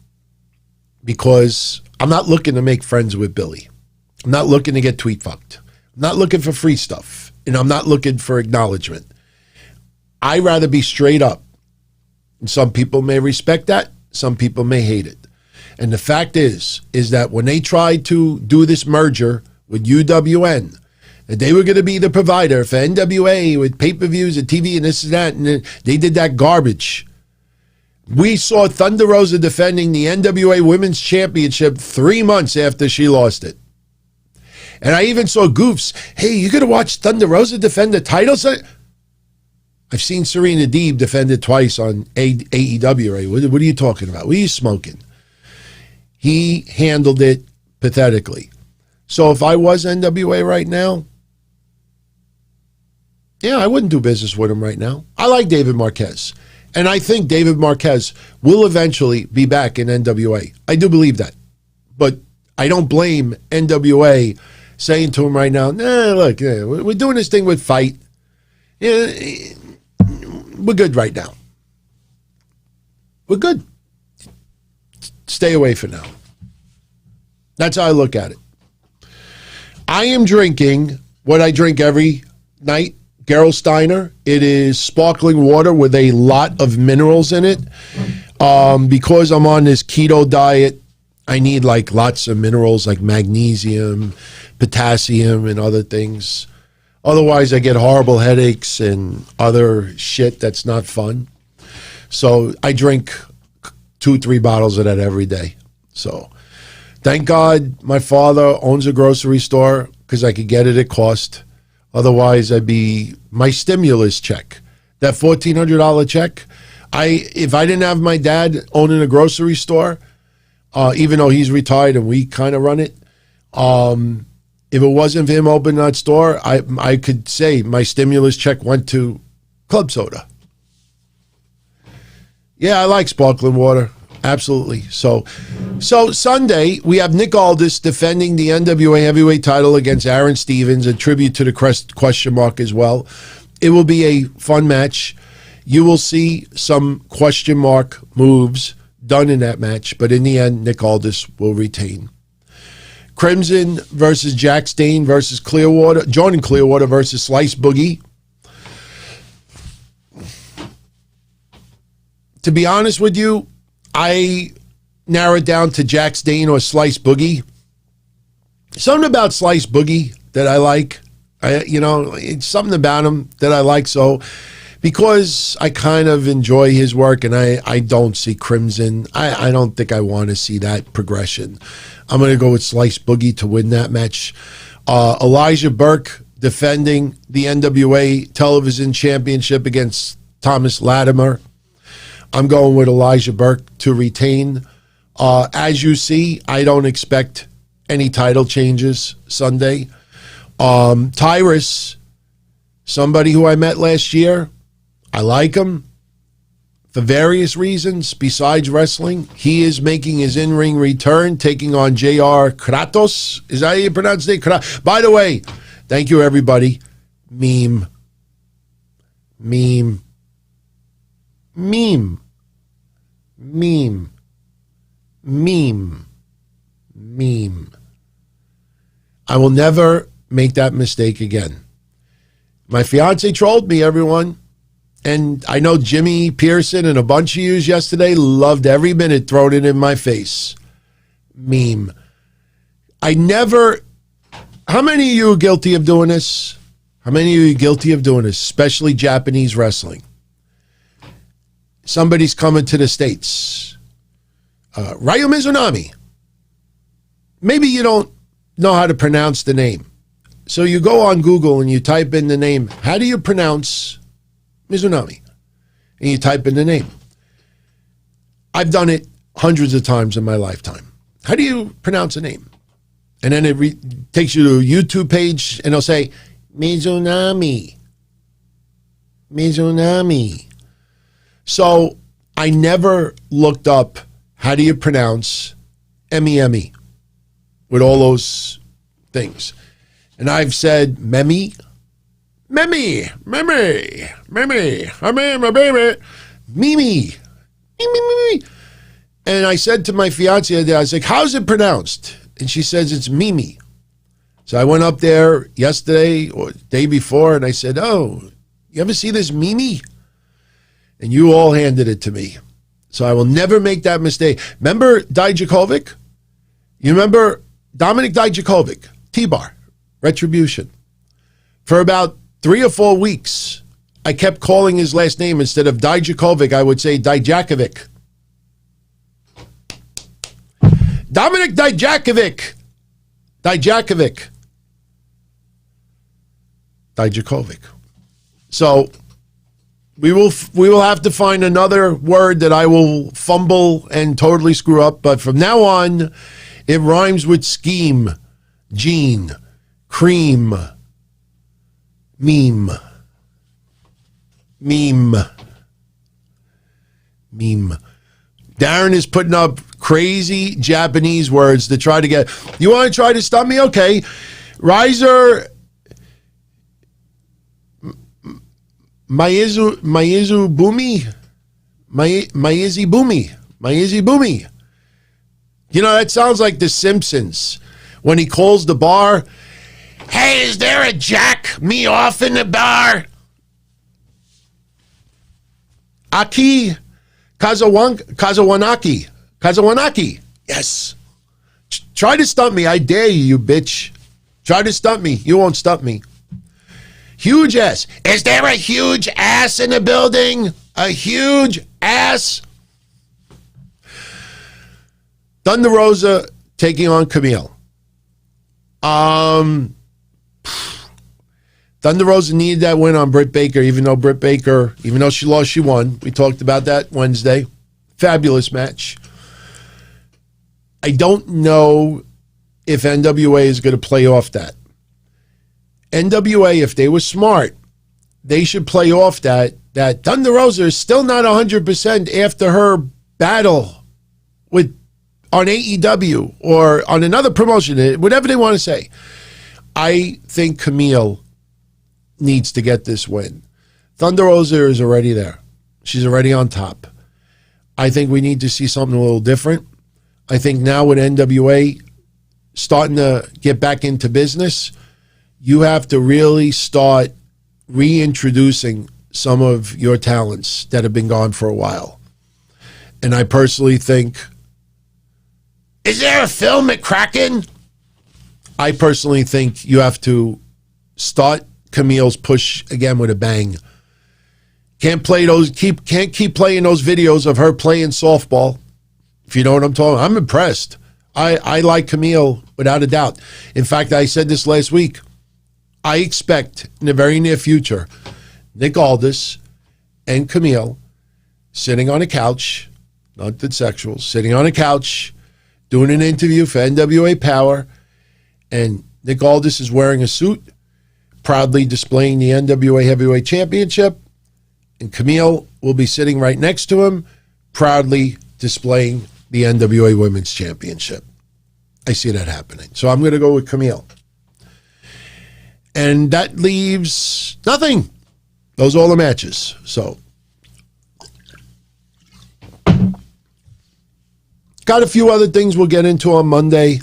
because I'm not looking to make friends with Billy. I'm not looking to get tweet fucked. I'm not looking for free stuff, and I'm not looking for acknowledgement. I'd rather be straight up. And some people may respect that. Some people may hate it. And the fact is that when they tried to do this merger with UWN, that they were going to be the provider for NWA with pay-per-views and TV and this and that, and they did that garbage. We saw Thunder Rosa defending the NWA Women's Championship 3 months after she lost it. And I even saw goofs, hey, you going to watch Thunder Rosa defend the title? I've seen Serena Deeb defend it twice on AEW. Right? What are you talking about? What are you smoking? He handled it pathetically. So if I was NWA right now, yeah, I wouldn't do business with him right now. I like David Marquez. And I think David Marquez will eventually be back in NWA. I do believe that. But I don't blame NWA saying to him right now, nah, look, we're doing this thing with Fight. Yeah, we're good right now. We're good. Stay away for now. That's how I look at it. I am drinking what I drink every night, Gerolsteiner. It is sparkling water with a lot of minerals in it. Because I'm on this keto diet, I need like lots of minerals like magnesium, potassium, and other things. Otherwise, I get horrible headaches and other shit that's not fun. So I drink 2-3 bottles of that every day. So thank God my father owns a grocery store because I could get it at cost. Otherwise, I'd be my stimulus check, that $1,400 check. If I didn't have my dad owning a grocery store, even though he's retired and we kind of run it, if it wasn't for him opening that store, I could say my stimulus check went to club soda. Yeah, I like sparkling water. Absolutely. So Sunday, we have Nick Aldis defending the NWA heavyweight title against Aaron Stevens, a tribute to the question mark as well. It will be a fun match. You will see some question mark moves done in that match, but in the end, Nick Aldis will retain. Crimson versus Jack Stain versus Clearwater, Jordan Clearwater versus Slice Boogie. To be honest with you, I narrowed down to Jack Stain or Slice Boogie. Something about Slice Boogie that I like. It's something about him that I like. So because I kind of enjoy his work and I don't see Crimson, I don't think I want to see that progression. I'm going to go with Slice Boogie to win that match. Elijah Burke defending the NWA Television Championship against Thomas Latimer. I'm going with Elijah Burke to retain. As you see, I don't expect any title changes Sunday. Tyrus, somebody who I met last year, I like him for various reasons besides wrestling. He is making his in-ring return, taking on JR Kratos. Is that how you pronounce it? By the way, thank you, everybody. Meme. I will never make that mistake again. My fiance trolled me, everyone. And I know Jimmy Pearson and a bunch of yous yesterday loved every minute thrown it in my face. Meme. How many of you are guilty of doing this? How many of you are guilty of doing this, especially Japanese wrestling? Somebody's coming to the States. Ryo Mizunami. Maybe you don't know how to pronounce the name. So you go on Google and you type in the name. How do you pronounce Mizunami? And you type in the name. I've done it hundreds of times in my lifetime. How do you pronounce a name? And then it takes you to a YouTube page and it'll say, Mizunami. So I never looked up how do you pronounce Memi with all those things. And I've said Memi, I mean my baby, Mimi. And I said to my fiance the other day, I was like, how's it pronounced? And she says it's Mimi. So I went up there yesterday or the day before and I said, oh, you ever see this Mimi? And you all handed it to me. So I will never make that mistake. Remember Dijakovic? You remember Dominik Dijakovic, T-Bar, Retribution. For about 3 or 4 weeks, I kept calling his last name. Instead of Dijakovic, I would say Dijakovic. Dominik Dijakovic. Dijakovic. So we will have to find another word that I will fumble and totally screw up. But from now on, it rhymes with scheme, gene, cream, meme. Darren is putting up crazy Japanese words to try to get. You want to try to stop me? Okay. Riser Maizu Boomy. Maizi Boomy. You know, that sounds like The Simpsons. When he calls the bar, hey, is there a jack me off in the bar? Aki Kazawanaki. Yes. Try to stump me. I dare you, you bitch. Try to stump me. You won't stump me. Huge ass. Is there a huge ass in the building? A huge ass? Thunder Rosa taking on Camille. Thunder Rosa needed that win on Britt Baker, even though she lost, she won. We talked about that Wednesday. Fabulous match. I don't know if NWA is going to play off that. NWA, if they were smart, they should play off that Thunder Rosa is still not 100% after her battle on AEW or on another promotion, whatever they want to say. I think Camille needs to get this win. Thunder Rosa is already there. She's already on top. I think we need to see something a little different. I think now with NWA starting to get back into business, you have to really start reintroducing some of your talents that have been gone for a while. And I personally think, is there a Phil McCracken? I personally think you have to start Camille's push again with a bang. Can't keep playing those videos of her playing softball. If you know what I'm talking about. I'm impressed. I like Camille without a doubt. In fact, I said this last week. I expect in the very near future, Nick Aldis and Camille sitting on a couch, not the sexual, sitting on a couch, doing an interview for NWA Power, and Nick Aldis is wearing a suit, proudly displaying the NWA Heavyweight Championship, and Camille will be sitting right next to him, proudly displaying the NWA Women's Championship. I see that happening. So I'm going to go with Camille. And that leaves nothing. Those are all the matches. So got a few other things we'll get into on Monday.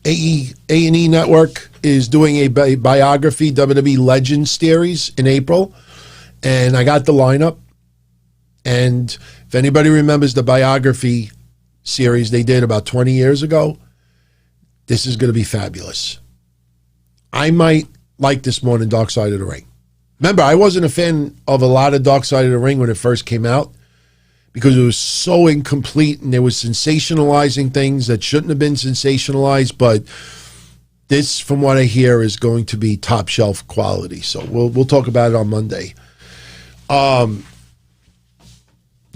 A&E Network is doing a biography WWE Legends series in April. And I got the lineup. And if anybody remembers the biography series they did about 20 years ago, this is going to be fabulous. I might like this more than Dark Side of the Ring. Remember, I wasn't a fan of a lot of Dark Side of the Ring when it first came out because it was so incomplete and they were sensationalizing things that shouldn't have been sensationalized. But this, from what I hear, is going to be top shelf quality. So we'll talk about it on Monday.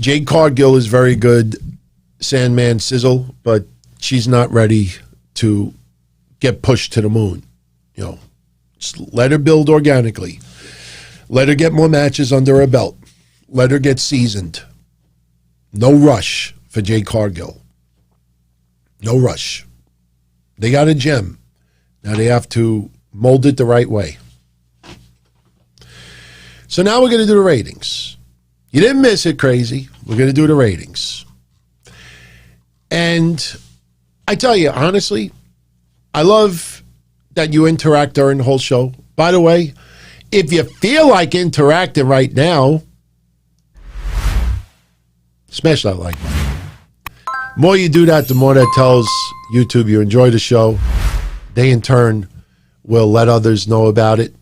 Jade Cargill is very good, Sandman Sizzle, but she's not ready to get pushed to the moon. You know, just let her build organically. Let her get more matches under her belt. Let her get seasoned. No rush for Jade Cargill. No rush. They got a gem. Now they have to mold it the right way. So now we're going to do the ratings. You didn't miss it, crazy. We're going to do the ratings. And I tell you, honestly, I love that you interact during the whole show. By the way, if you feel like interacting right now, smash that like button. The more you do that, the more that tells YouTube you enjoy the show. They, in turn, will let others know about it.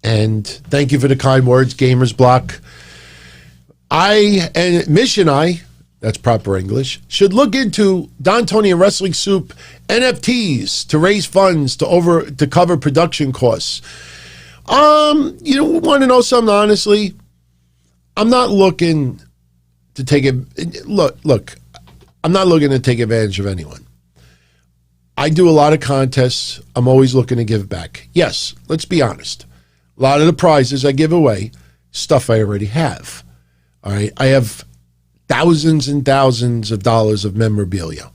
And thank you for the kind words, Gamers Block. Mish and I, that's proper English, should look into Don Tony and Wrestling Soup NFTs to raise funds to cover production costs. You want to know something, honestly? I'm not looking to take it. Look, I'm not looking to take advantage of anyone. I do a lot of contests. I'm always looking to give back. Yes, let's be honest. A lot of the prizes I give away, stuff I already have. All right, I have thousands and thousands of dollars of memorabilia.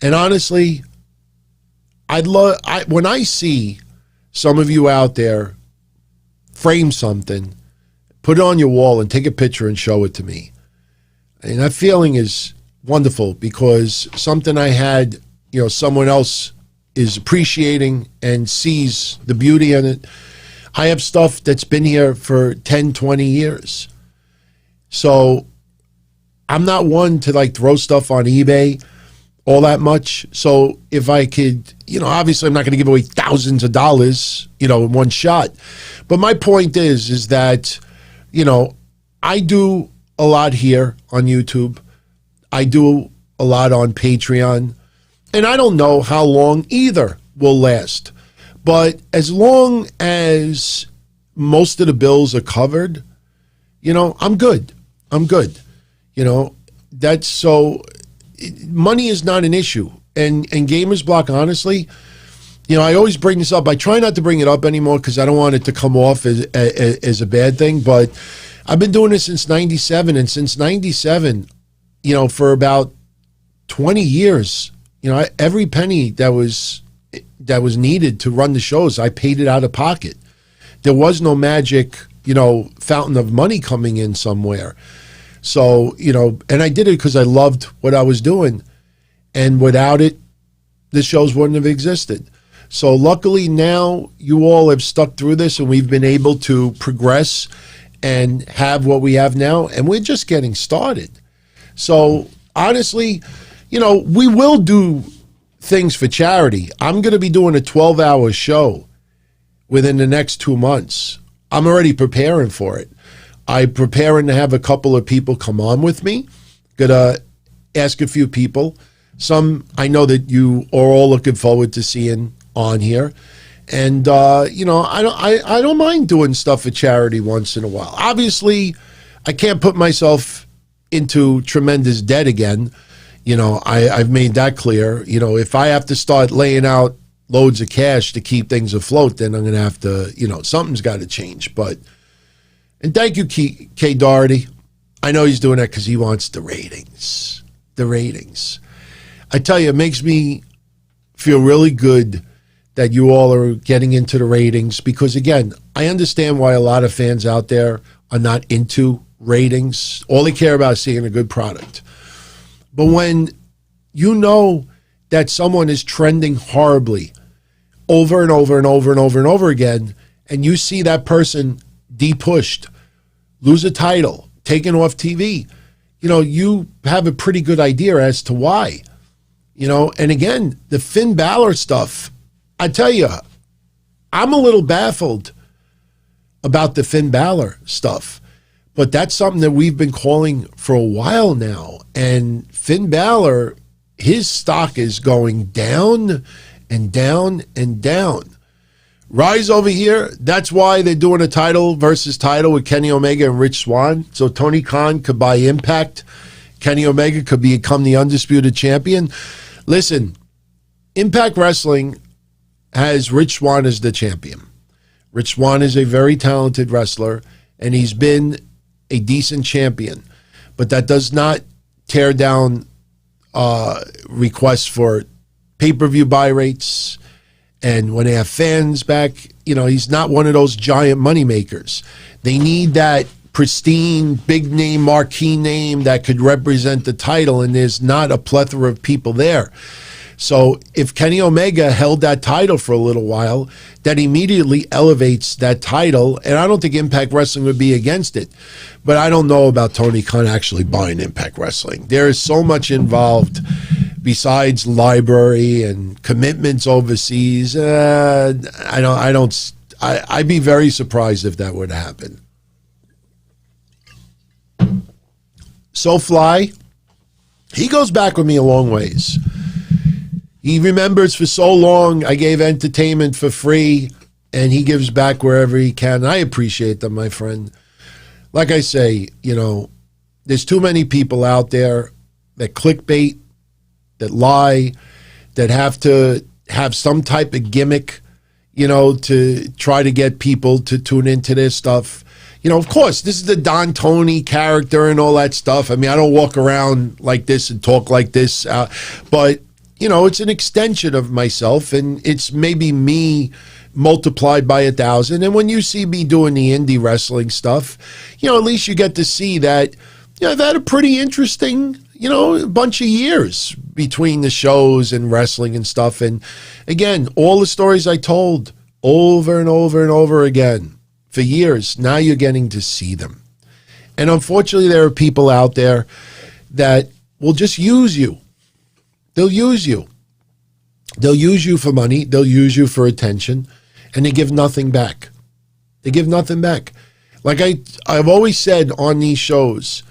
And honestly, when I see some of you out there frame something, put it on your wall, and take a picture and show it to me. And that feeling is wonderful because something I had, someone else is appreciating and sees the beauty in it. I have stuff that's been here for 10, 20 years. So I'm not one to like throw stuff on eBay all that much. So if I could, obviously I'm not going to give away thousands of dollars, in one shot. But my point is that, I do a lot here on YouTube. I do a lot on Patreon. And I don't know how long either will last. But as long as most of the bills are covered, I'm good. I'm good. That's so money is not an issue. And Gamers Block, honestly, I always bring this up. I try not to bring it up anymore because I don't want it to come off as a bad thing. But I've been doing this since 97. And since 97, for about 20 years, every penny that was needed to run the shows, I paid it out of pocket. There was no magic, fountain of money coming in somewhere. So, and I did it because I loved what I was doing. And without it, the shows wouldn't have existed. So luckily now you all have stuck through this and we've been able to progress and have what we have now. And we're just getting started. So honestly, we will do things for charity. I'm going to be doing a 12-hour show within the next 2 months. I'm already preparing for it. I'm preparing to have a couple of people come on with me. Gonna ask a few people. Some I know that you are all looking forward to seeing on here. And I don't mind doing stuff for charity once in a while. Obviously, I can't put myself into tremendous debt again. I've made that clear. If I have to start laying out loads of cash to keep things afloat, then I'm going to have to, something's got to change. And thank you, K. Doherty. I know he's doing that because he wants the ratings. The ratings. I tell you, it makes me feel really good that you all are getting into the ratings because, again, I understand why a lot of fans out there are not into ratings. All they care about is seeing a good product. But when you know that someone is trending horribly over and over and over and over and over again, and you see that person de-pushed, lose a title, taken off TV, you have a pretty good idea as to why. And again, the Finn Balor stuff, I tell you, I'm a little baffled about the Finn Balor stuff. But that's something that we've been calling for a while now. And Finn Balor, his stock is going down and down and down. Rise over here, that's why they're doing a title versus title with Kenny Omega and Rich Swann. So Tony Khan could buy Impact. Kenny Omega could become the undisputed champion. Listen, Impact Wrestling has Rich Swann as the champion. Rich Swann is a very talented wrestler, and he's been a decent champion, but that does not tear down requests for pay-per-view buy rates. And when they have fans back, he's not one of those giant money makers. They need that pristine, big name, marquee name that could represent the title, and there's not a plethora of people there. So if Kenny Omega held that title for a little while, that immediately elevates that title, and I don't think Impact Wrestling would be against it. But I don't know about Tony Khan actually buying Impact Wrestling. There is so much involved besides library and commitments overseas. I'd be very surprised if that would happen. SoFly, he goes back with me a long ways. He remembers for so long I gave entertainment for free, and he gives back wherever he can. I appreciate them, my friend. Like I say, there's too many people out there that clickbait, that lie, that have to have some type of gimmick, to try to get people to tune into their stuff. Of course, this is the Don Tony character and all that stuff. I mean, I don't walk around like this and talk like this, but it's an extension of myself, and it's maybe me multiplied by 1,000. And when you see me doing the indie wrestling stuff, at least you get to see that, I've had a pretty interesting, bunch of years between the shows and wrestling and stuff. And again, all the stories I told over and over and over again for years, now you're getting to see them. And unfortunately, there are people out there that will just use you. They'll use you. They'll use you for money. They'll use you for attention. And they give nothing back. They give nothing back. Like I've always said on these shows,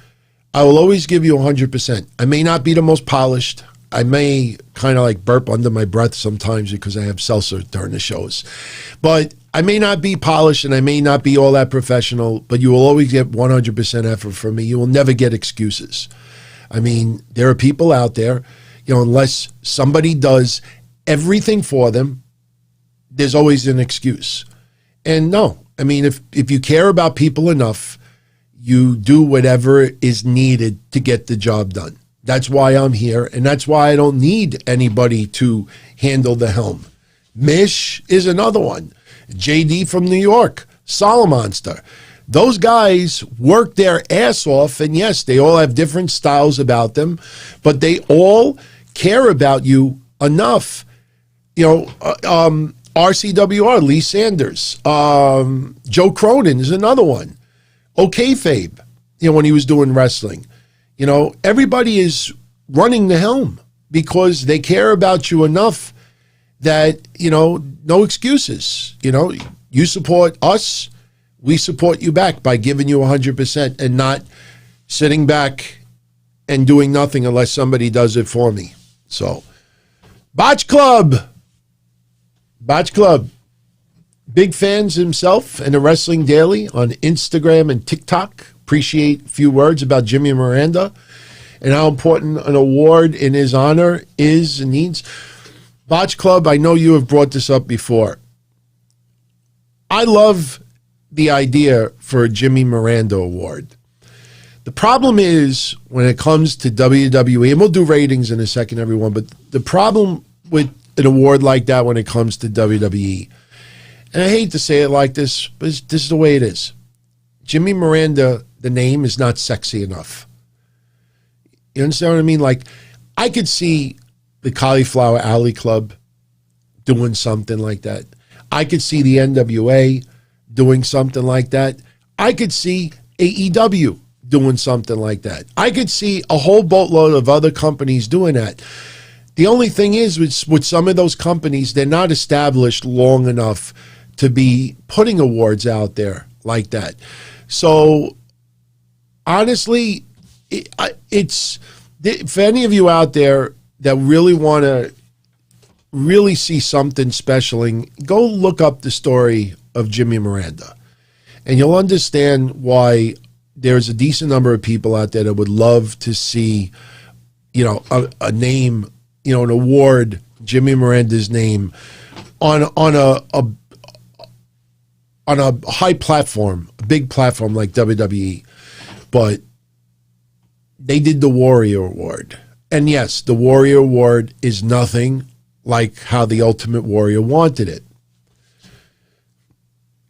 I will always give you 100%. I may not be the most polished. I may kind of like burp under my breath sometimes because I have seltzer during the shows. But I may not be polished and I may not be all that professional, but you will always get 100% effort from me. You will never get excuses. I mean, there are people out there, unless somebody does everything for them, there's always an excuse. And no, I mean, if you care about people enough, you do whatever is needed to get the job done. That's why I'm here, and that's why I don't need anybody to handle the helm. Mish is another one. JD from New York, Solomonster. Those guys work their ass off, and yes, they all have different styles about them, but they all care about you enough. RCWR, Lee Sanders, Joe Cronin is another one. Fabe, when he was doing wrestling. Everybody is running the helm because they care about you enough that, no excuses. You support us, we support you back by giving you 100% and not sitting back and doing nothing unless somebody does it for me. So, Botch Club, big fans himself and the Wrestling Daily on Instagram and TikTok. Appreciate a few words about Jimmy Miranda and how important an award in his honor is and needs. Botch Club, I know you have brought this up before. I love the idea for a Jimmy Miranda award. The problem is when it comes to WWE, and we'll do ratings in a second, everyone, but the problem with an award like that when it comes to WWE, and I hate to say it like this, but this is the way it is. Jimmy Miranda, the name is not sexy enough. You understand what I mean? Like, I could see the Cauliflower Alley Club doing something like that. I could see the NWA doing something like that. I could see AEW doing something like that. I could see a whole boatload of other companies doing that. The only thing is with some of those companies, they're not established long enough to be putting awards out there like that. So honestly, it's for any of you out there that really want to really see something special, go look up the story of Jimmy Miranda, and you'll understand why there's a decent number of people out there that would love to see, a name, an award, Jimmy Miranda's name, on a high platform, a big platform like WWE. But they did the Warrior Award. And yes, the Warrior Award is nothing like how the Ultimate Warrior wanted it.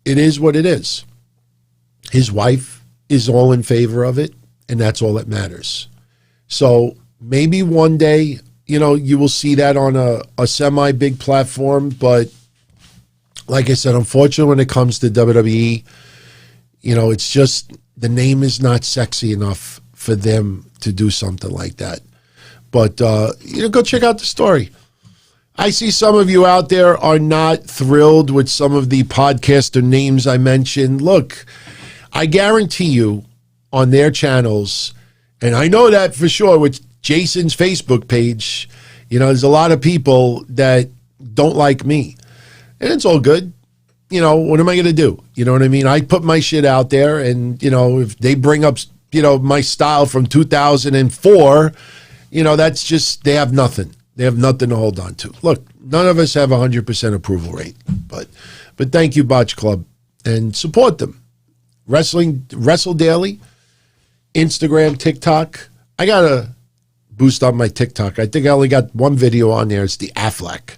It is what it is. His wife is all in favor of it, and that's all that matters. So maybe one day, you will see that on a semi-big platform, but like I said, unfortunately, when it comes to WWE, it's just the name is not sexy enough for them to do something like that. But, go check out the story. I see some of you out there are not thrilled with some of the podcaster names I mentioned. Look, I guarantee you on their channels, and I know that for sure with Jason's Facebook page, there's a lot of people that don't like me. And it's all good. What am I going to do? You know what I mean? I put my shit out there, and, if they bring up, my style from 2004, that's just, they have nothing. They have nothing to hold on to. Look, none of us have 100% approval rate, but thank you, Botch Club, and support them. Wrestle Daily, Instagram, TikTok. I got a boost up my TikTok. I think I only got one video on there. It's the Affleck,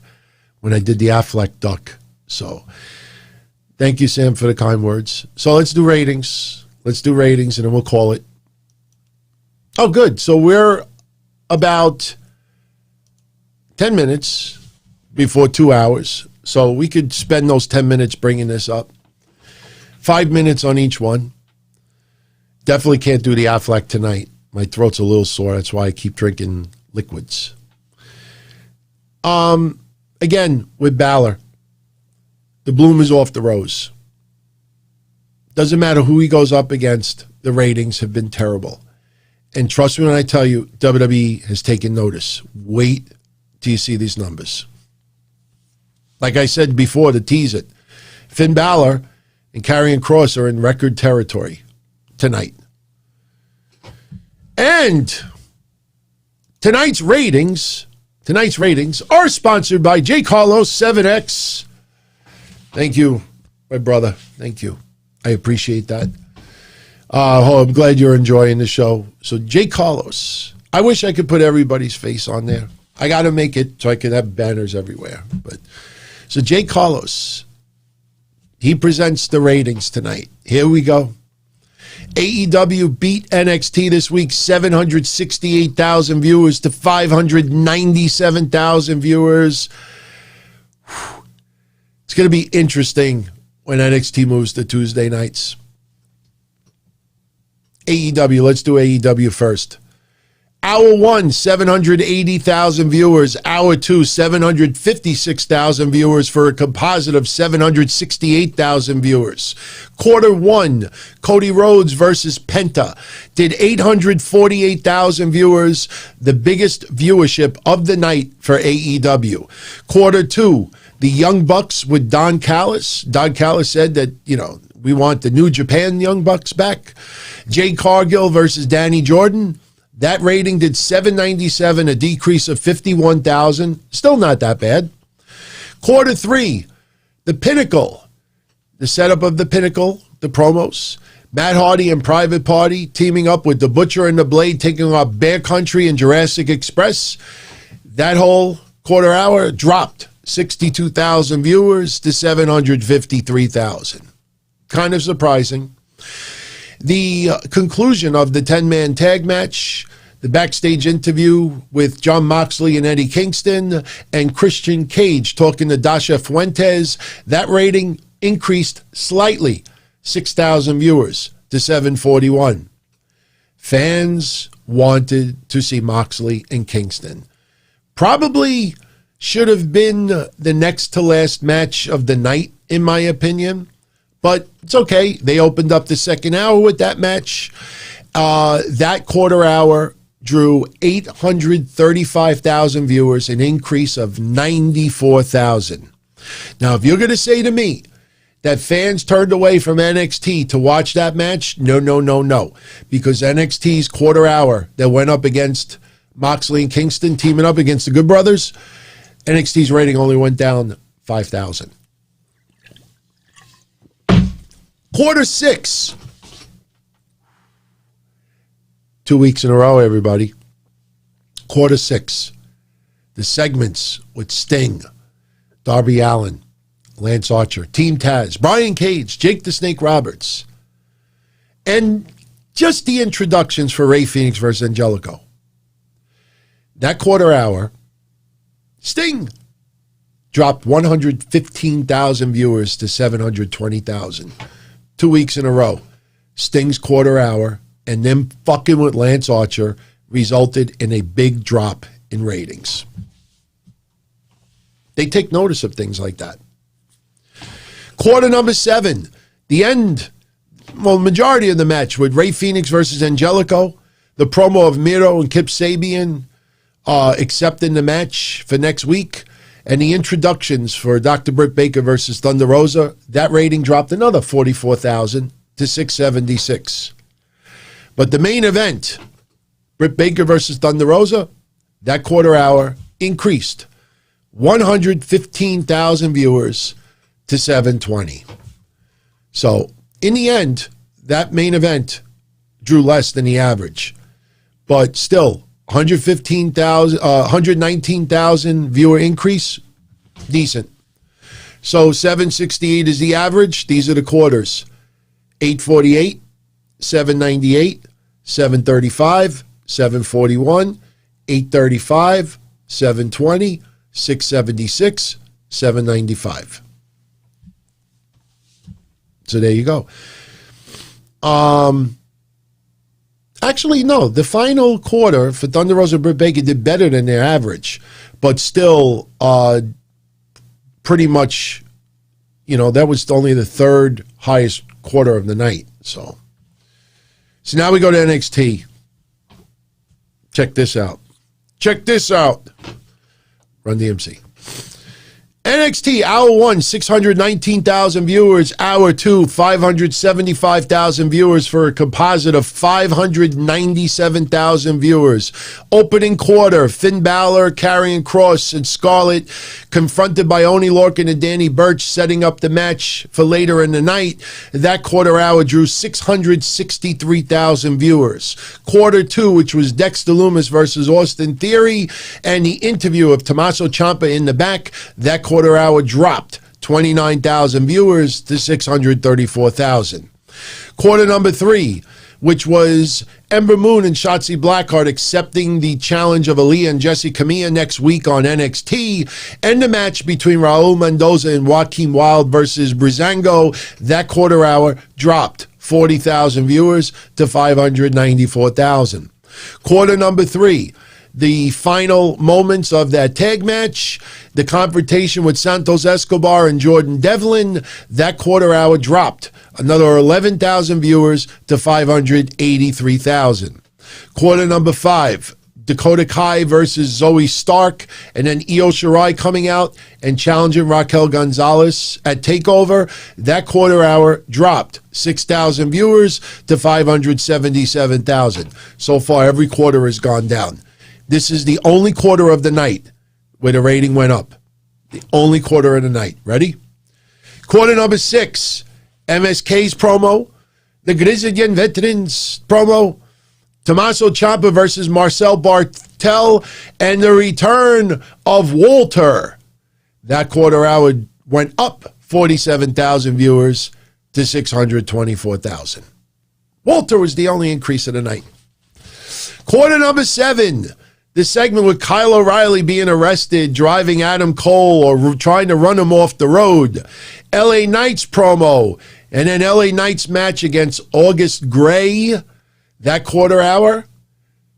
when I did the Affleck duck. So thank you, Sam, for the kind words. So let's do ratings. Let's do ratings, and then we'll call it. Oh, good. So we're about 10 minutes before 2 hours. So we could spend those 10 minutes bringing this up. 5 minutes on each one. Definitely can't do the Affleck tonight. My throat's a little sore. That's why I keep drinking liquids. Again, with Baszler, the bloom is off the rose. Doesn't matter who he goes up against. The ratings have been terrible. And trust me when I tell you, WWE has taken notice. Wait till you see these numbers. Like I said before, to tease it, Finn Balor and Karrion Kross are in record territory tonight. And tonight's ratings are sponsored by J. Carlos 7X. Thank you, my brother. Thank you. I appreciate that. I'm glad you're enjoying the show. So J. Carlos, I wish I could put everybody's face on there. I got to make it so I can have banners everywhere. But so J. Carlos, he presents the ratings tonight. Here we go. AEW beat NXT this week, 768,000 viewers to 597,000 viewers. It's going to be interesting when NXT moves to Tuesday nights. AEW, let's do AEW first. Hour 1, 780,000 viewers. Hour 2, 756,000 viewers for a composite of 768,000 viewers. Quarter 1, Cody Rhodes versus Penta did 848,000 viewers, the biggest viewership of the night for AEW. Quarter 2, the Young Bucks with Don Callis. Don Callis said that, we want the New Japan Young Bucks back. Jade Cargill versus Danny Jordan. That rating did 797, a decrease of 51,000. Still not that bad. Quarter 3, the Pinnacle. The setup of the Pinnacle, the promos. Matt Hardy and Private Party teaming up with the Butcher and the Blade, taking off Bear Country and Jurassic Express. That whole quarter hour dropped 62,000 viewers to 753,000. Kind of surprising. The conclusion of the 10-man tag match, the backstage interview with Jon Moxley and Eddie Kingston, and Christian Cage talking to Dasha Fuentes, that rating increased slightly, 6,000 viewers to 741. Fans wanted to see Moxley and Kingston. Probably should have been the next to last match of the night, in my opinion. But it's okay. They opened up the second hour with that match. That quarter hour drew 835,000 viewers, an increase of 94,000. Now, if you're going to say to me that fans turned away from NXT to watch that match, no. Because NXT's quarter hour that went up against Moxley and Kingston, teaming up against the Good Brothers, NXT's rating only went down 5,000. Quarter 6. 2 weeks in a row, everybody. Quarter 6. The segments with Sting, Darby Allin, Lance Archer, Team Taz, Brian Cage, Jake the Snake Roberts. And just the introductions for Rey Fenix versus Angelico. That quarter hour, Sting dropped 115,000 viewers to 720,000. 2 weeks in a row. Sting's quarter hour and them fucking with Lance Archer resulted in a big drop in ratings. They take notice of things like that. Quarter number 7, the end, majority of the match with Rey Fenix versus Angelico, the promo of Miro and Kip Sabian accepting the match for next week, and the introductions for Dr. Britt Baker versus Thunder Rosa, that rating dropped another 44,000 to 676. But the main event, Britt Baker versus Thunder Rosa, that quarter hour increased 115,000 viewers to 720. So in the end, that main event drew less than the average. But still, 119,000 viewer increase. Decent. So 768 is the average. These are the quarters. 848, 798, 735, 741, 835, 720, 676, 795. So there you go. Actually, no. The final quarter for Thunder Rosa and Britt Baker did better than their average, but still pretty much, that was only the third highest quarter of the night. So now we go to NXT. Check this out. Run DMC. NXT, Hour 1, 619,000 viewers. Hour 2, 575,000 viewers for a composite of 597,000 viewers. Opening quarter, Finn Balor, Karrion Kross, and Scarlett confronted by Oney Lorcan and Danny Burch, setting up the match for later in the night. That quarter hour drew 663,000 viewers. Quarter 2, which was Dexter Lumis versus Austin Theory, and the interview of Tommaso Ciampa in the back, that quarter hour dropped 29,000 viewers to 634,000. Quarter number 3, which was Ember Moon and Shotzi Blackheart accepting the challenge of Aaliyah and Jessie Camilla next week on NXT, and the match between Raul Mendoza and Joaquin Wilde versus Breezango, that quarter hour dropped 40,000 viewers to 594,000. Quarter number 3, the final moments of that tag match, the confrontation with Santos Escobar and Jordan Devlin, that quarter hour dropped another 11,000 viewers to 583,000. Quarter number 5, Dakota Kai versus Zoe Stark, and then Io Shirai coming out and challenging Raquel Gonzalez at TakeOver. That quarter hour dropped 6,000 viewers to 577,000. So far, every quarter has gone down. This is the only quarter of the night where the rating went up. The only quarter of the night. Ready? Quarter number 6, MSK's promo, the Grizzled Young Veterans promo, Tommaso Ciampa versus Marcel Bartel, and the return of Walter. That quarter hour went up 47,000 viewers to 624,000. Walter was the only increase of the night. Quarter number 7, the segment with Kyle O'Reilly being arrested, driving Adam Cole, or trying to run him off the road. LA Knight's promo, and then LA Knight's match against August Gray. That quarter hour,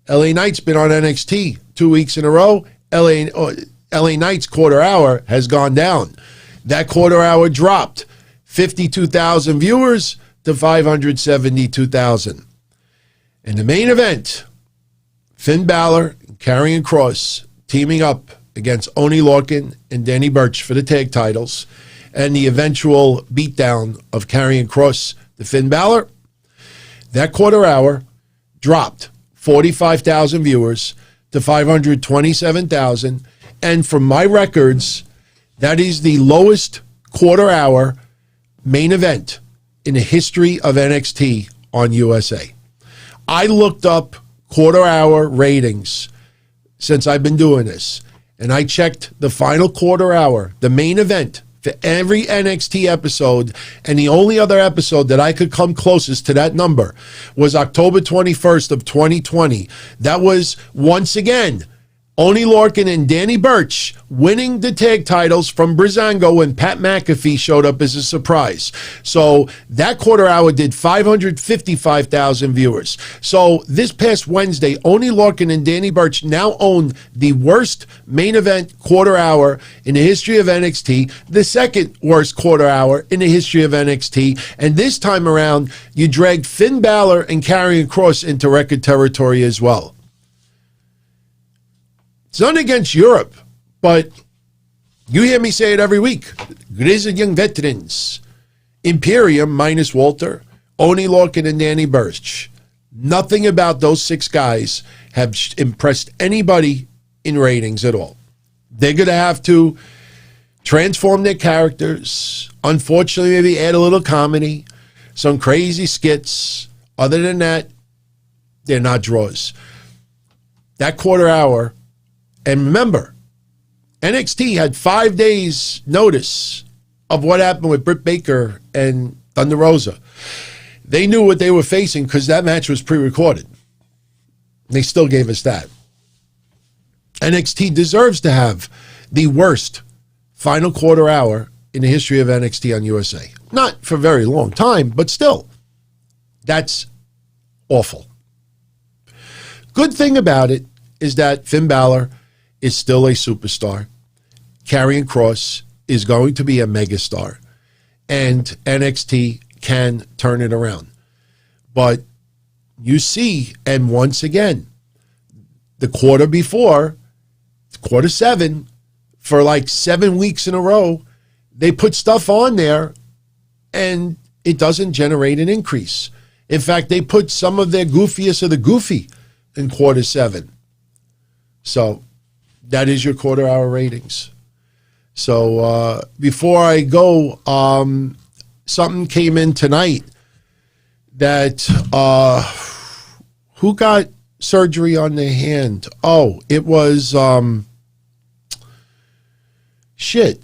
LA Knight's been on NXT 2 weeks in a row. LA Knight's quarter hour has gone down. That quarter hour dropped 52,000 viewers to 572,000. And the main event, Finn Balor and Karrion Kross teaming up against Oney Lorcan and Danny Burch for the tag titles, and the eventual beatdown of Karrion Kross to Finn Balor. That quarter hour dropped 45,000 viewers to 527,000. And from my records, that is the lowest quarter hour main event in the history of NXT on USA. I looked up quarter hour ratings since I've been doing this, and I checked the final quarter hour, the main event for every NXT episode, and the only other episode that I could come closest to that number was October 21st of 2020. That was, once again, Oney Lorcan and Danny Burch winning the tag titles from Breezango when Pat McAfee showed up as a surprise. So that quarter hour did 555,000 viewers. So this past Wednesday, Oney Lorcan and Danny Burch now own the worst main event quarter hour in the history of NXT, the second worst quarter hour in the history of NXT, and this time around, you dragged Finn Balor and Karrion Kross into record territory as well. It's not against Europe, but you hear me say it every week. Grizzled Young Veterans. Imperium minus Walter, Oney Lorcan and Danny Burch. Nothing about those 6 guys have impressed anybody in ratings at all. They're going to have to transform their characters. Unfortunately, maybe add a little comedy, some crazy skits. Other than that, they're not draws. that quarter hour, and remember, NXT had 5 days notice of what happened with Britt Baker and Thunder Rosa. They knew what they were facing because that match was pre-recorded. They still gave us that. NXT deserves to have the worst final quarter hour in the history of NXT on USA. Not for a very long time, but still. That's awful. Good thing about it is that Finn Balor is still a superstar. Karrion Kross is going to be a megastar. And NXT can turn it around. But you see, and once again, the quarter before, quarter 7, for like 7 weeks in a row, they put stuff on there and it doesn't generate an increase. In fact, they put some of their goofiest of the goofy in quarter 7. So that is your quarter hour ratings. So before I go, something came in tonight that who got surgery on their hand? Oh, it was shit.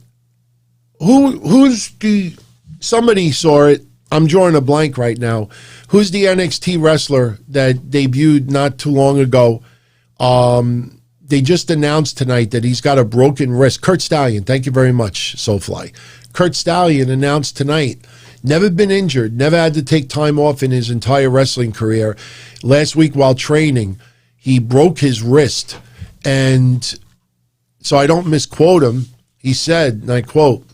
Who's the, somebody saw it. I'm drawing a blank right now. Who's the NXT wrestler that debuted not too long ago? They just announced tonight that he's got a broken wrist. Kurt Stallion, thank you very much, Soulfly. Kurt Stallion announced tonight, never been injured, never had to take time off in his entire wrestling career. Last week while training, he broke his wrist. And so I don't misquote him. He said, and I quote,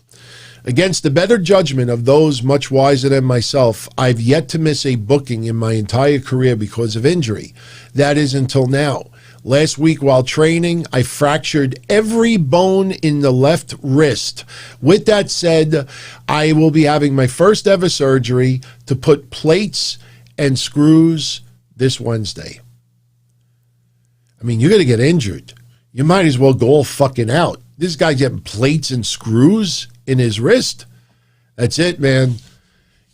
"Against the better judgment of those much wiser than myself, I've yet to miss a booking in my entire career because of injury. That is until now. Last week while training, I fractured every bone in the left wrist. With that said, I will be having my first ever surgery to put plates and screws this Wednesday." I mean, you're going to get injured. You might as well go all fucking out. This guy's getting plates and screws in his wrist. That's it, man.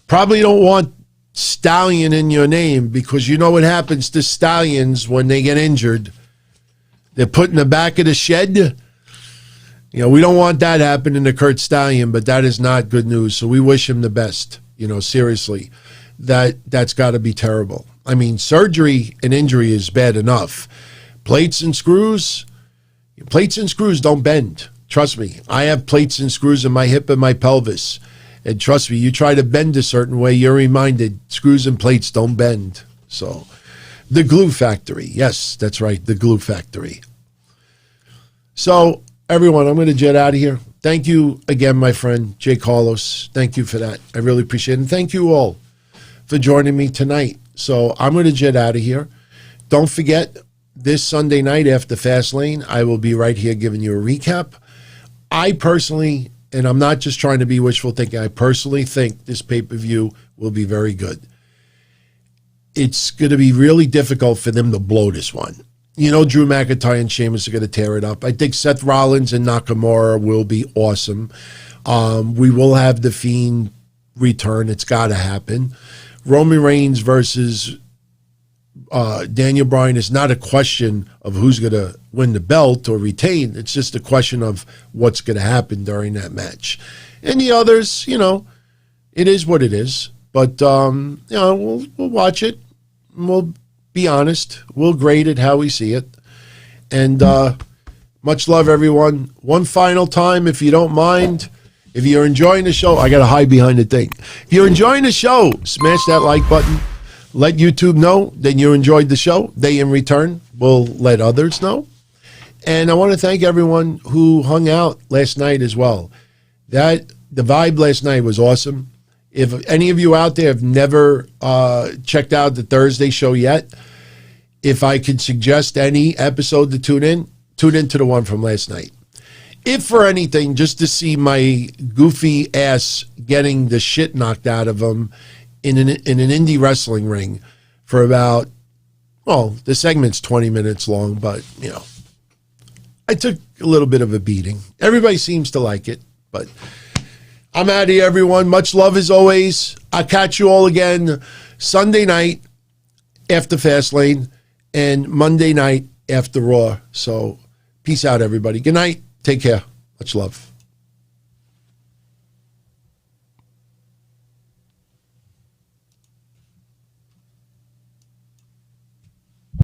Probably don't want Stallion in your name because you know what happens to stallions when they get injured. They're put in the back of the shed. You know, we don't want that happening to Kurt Stallion, but that is not good news. So we wish him the best. You know, seriously, that's got to be terrible. I mean, surgery and injury is bad enough. Plates and screws don't bend. Trust me, I have plates and screws in my hip and my pelvis. And trust me, you try to bend a certain way, you're reminded screws and plates don't bend. So, the glue factory. Yes, that's right, the glue factory. So, everyone, I'm going to jet out of here. Thank you again, my friend, Jay Carlos. Thank you for that. I really appreciate it. And thank you all for joining me tonight. So, I'm going to jet out of here. Don't forget, this Sunday night after Fastlane, I will be right here giving you a recap. I personally, and I'm not just trying to be wishful thinking, I personally think this pay-per-view will be very good. It's going to be really difficult for them to blow this one. You know, Drew McIntyre and Sheamus are going to tear it up. I think Seth Rollins and Nakamura will be awesome. We will have The Fiend return. It's got to happen. Roman Reigns versus Daniel Bryan is not a question of who's going to win the belt or retain. It's just a question of what's going to happen during that match. And the others, you know, it is what it is. But, you know, we'll watch it. And we'll be honest. We'll grade it how we see it. And much love, everyone. One final time, if you don't mind, if you're enjoying the show, I got to hide behind the thing. If you're enjoying the show, smash that like button. Let YouTube know that you enjoyed the show. They, in return, will let others know. And I want to thank everyone who hung out last night as well. The vibe last night was awesome. If any of you out there have never checked out the Thursday show yet, if I could suggest any episode to tune into the one from last night. If for anything, just to see my goofy ass getting the shit knocked out of him in an indie wrestling ring for about, well, the segment's 20 minutes long, but, you know, I took a little bit of a beating. Everybody seems to like it, but I'm out of here, everyone. Much love as always. I'll catch you all again Sunday night after Fastlane and Monday night after Raw. So peace out, everybody. Good night. Take care. Much love.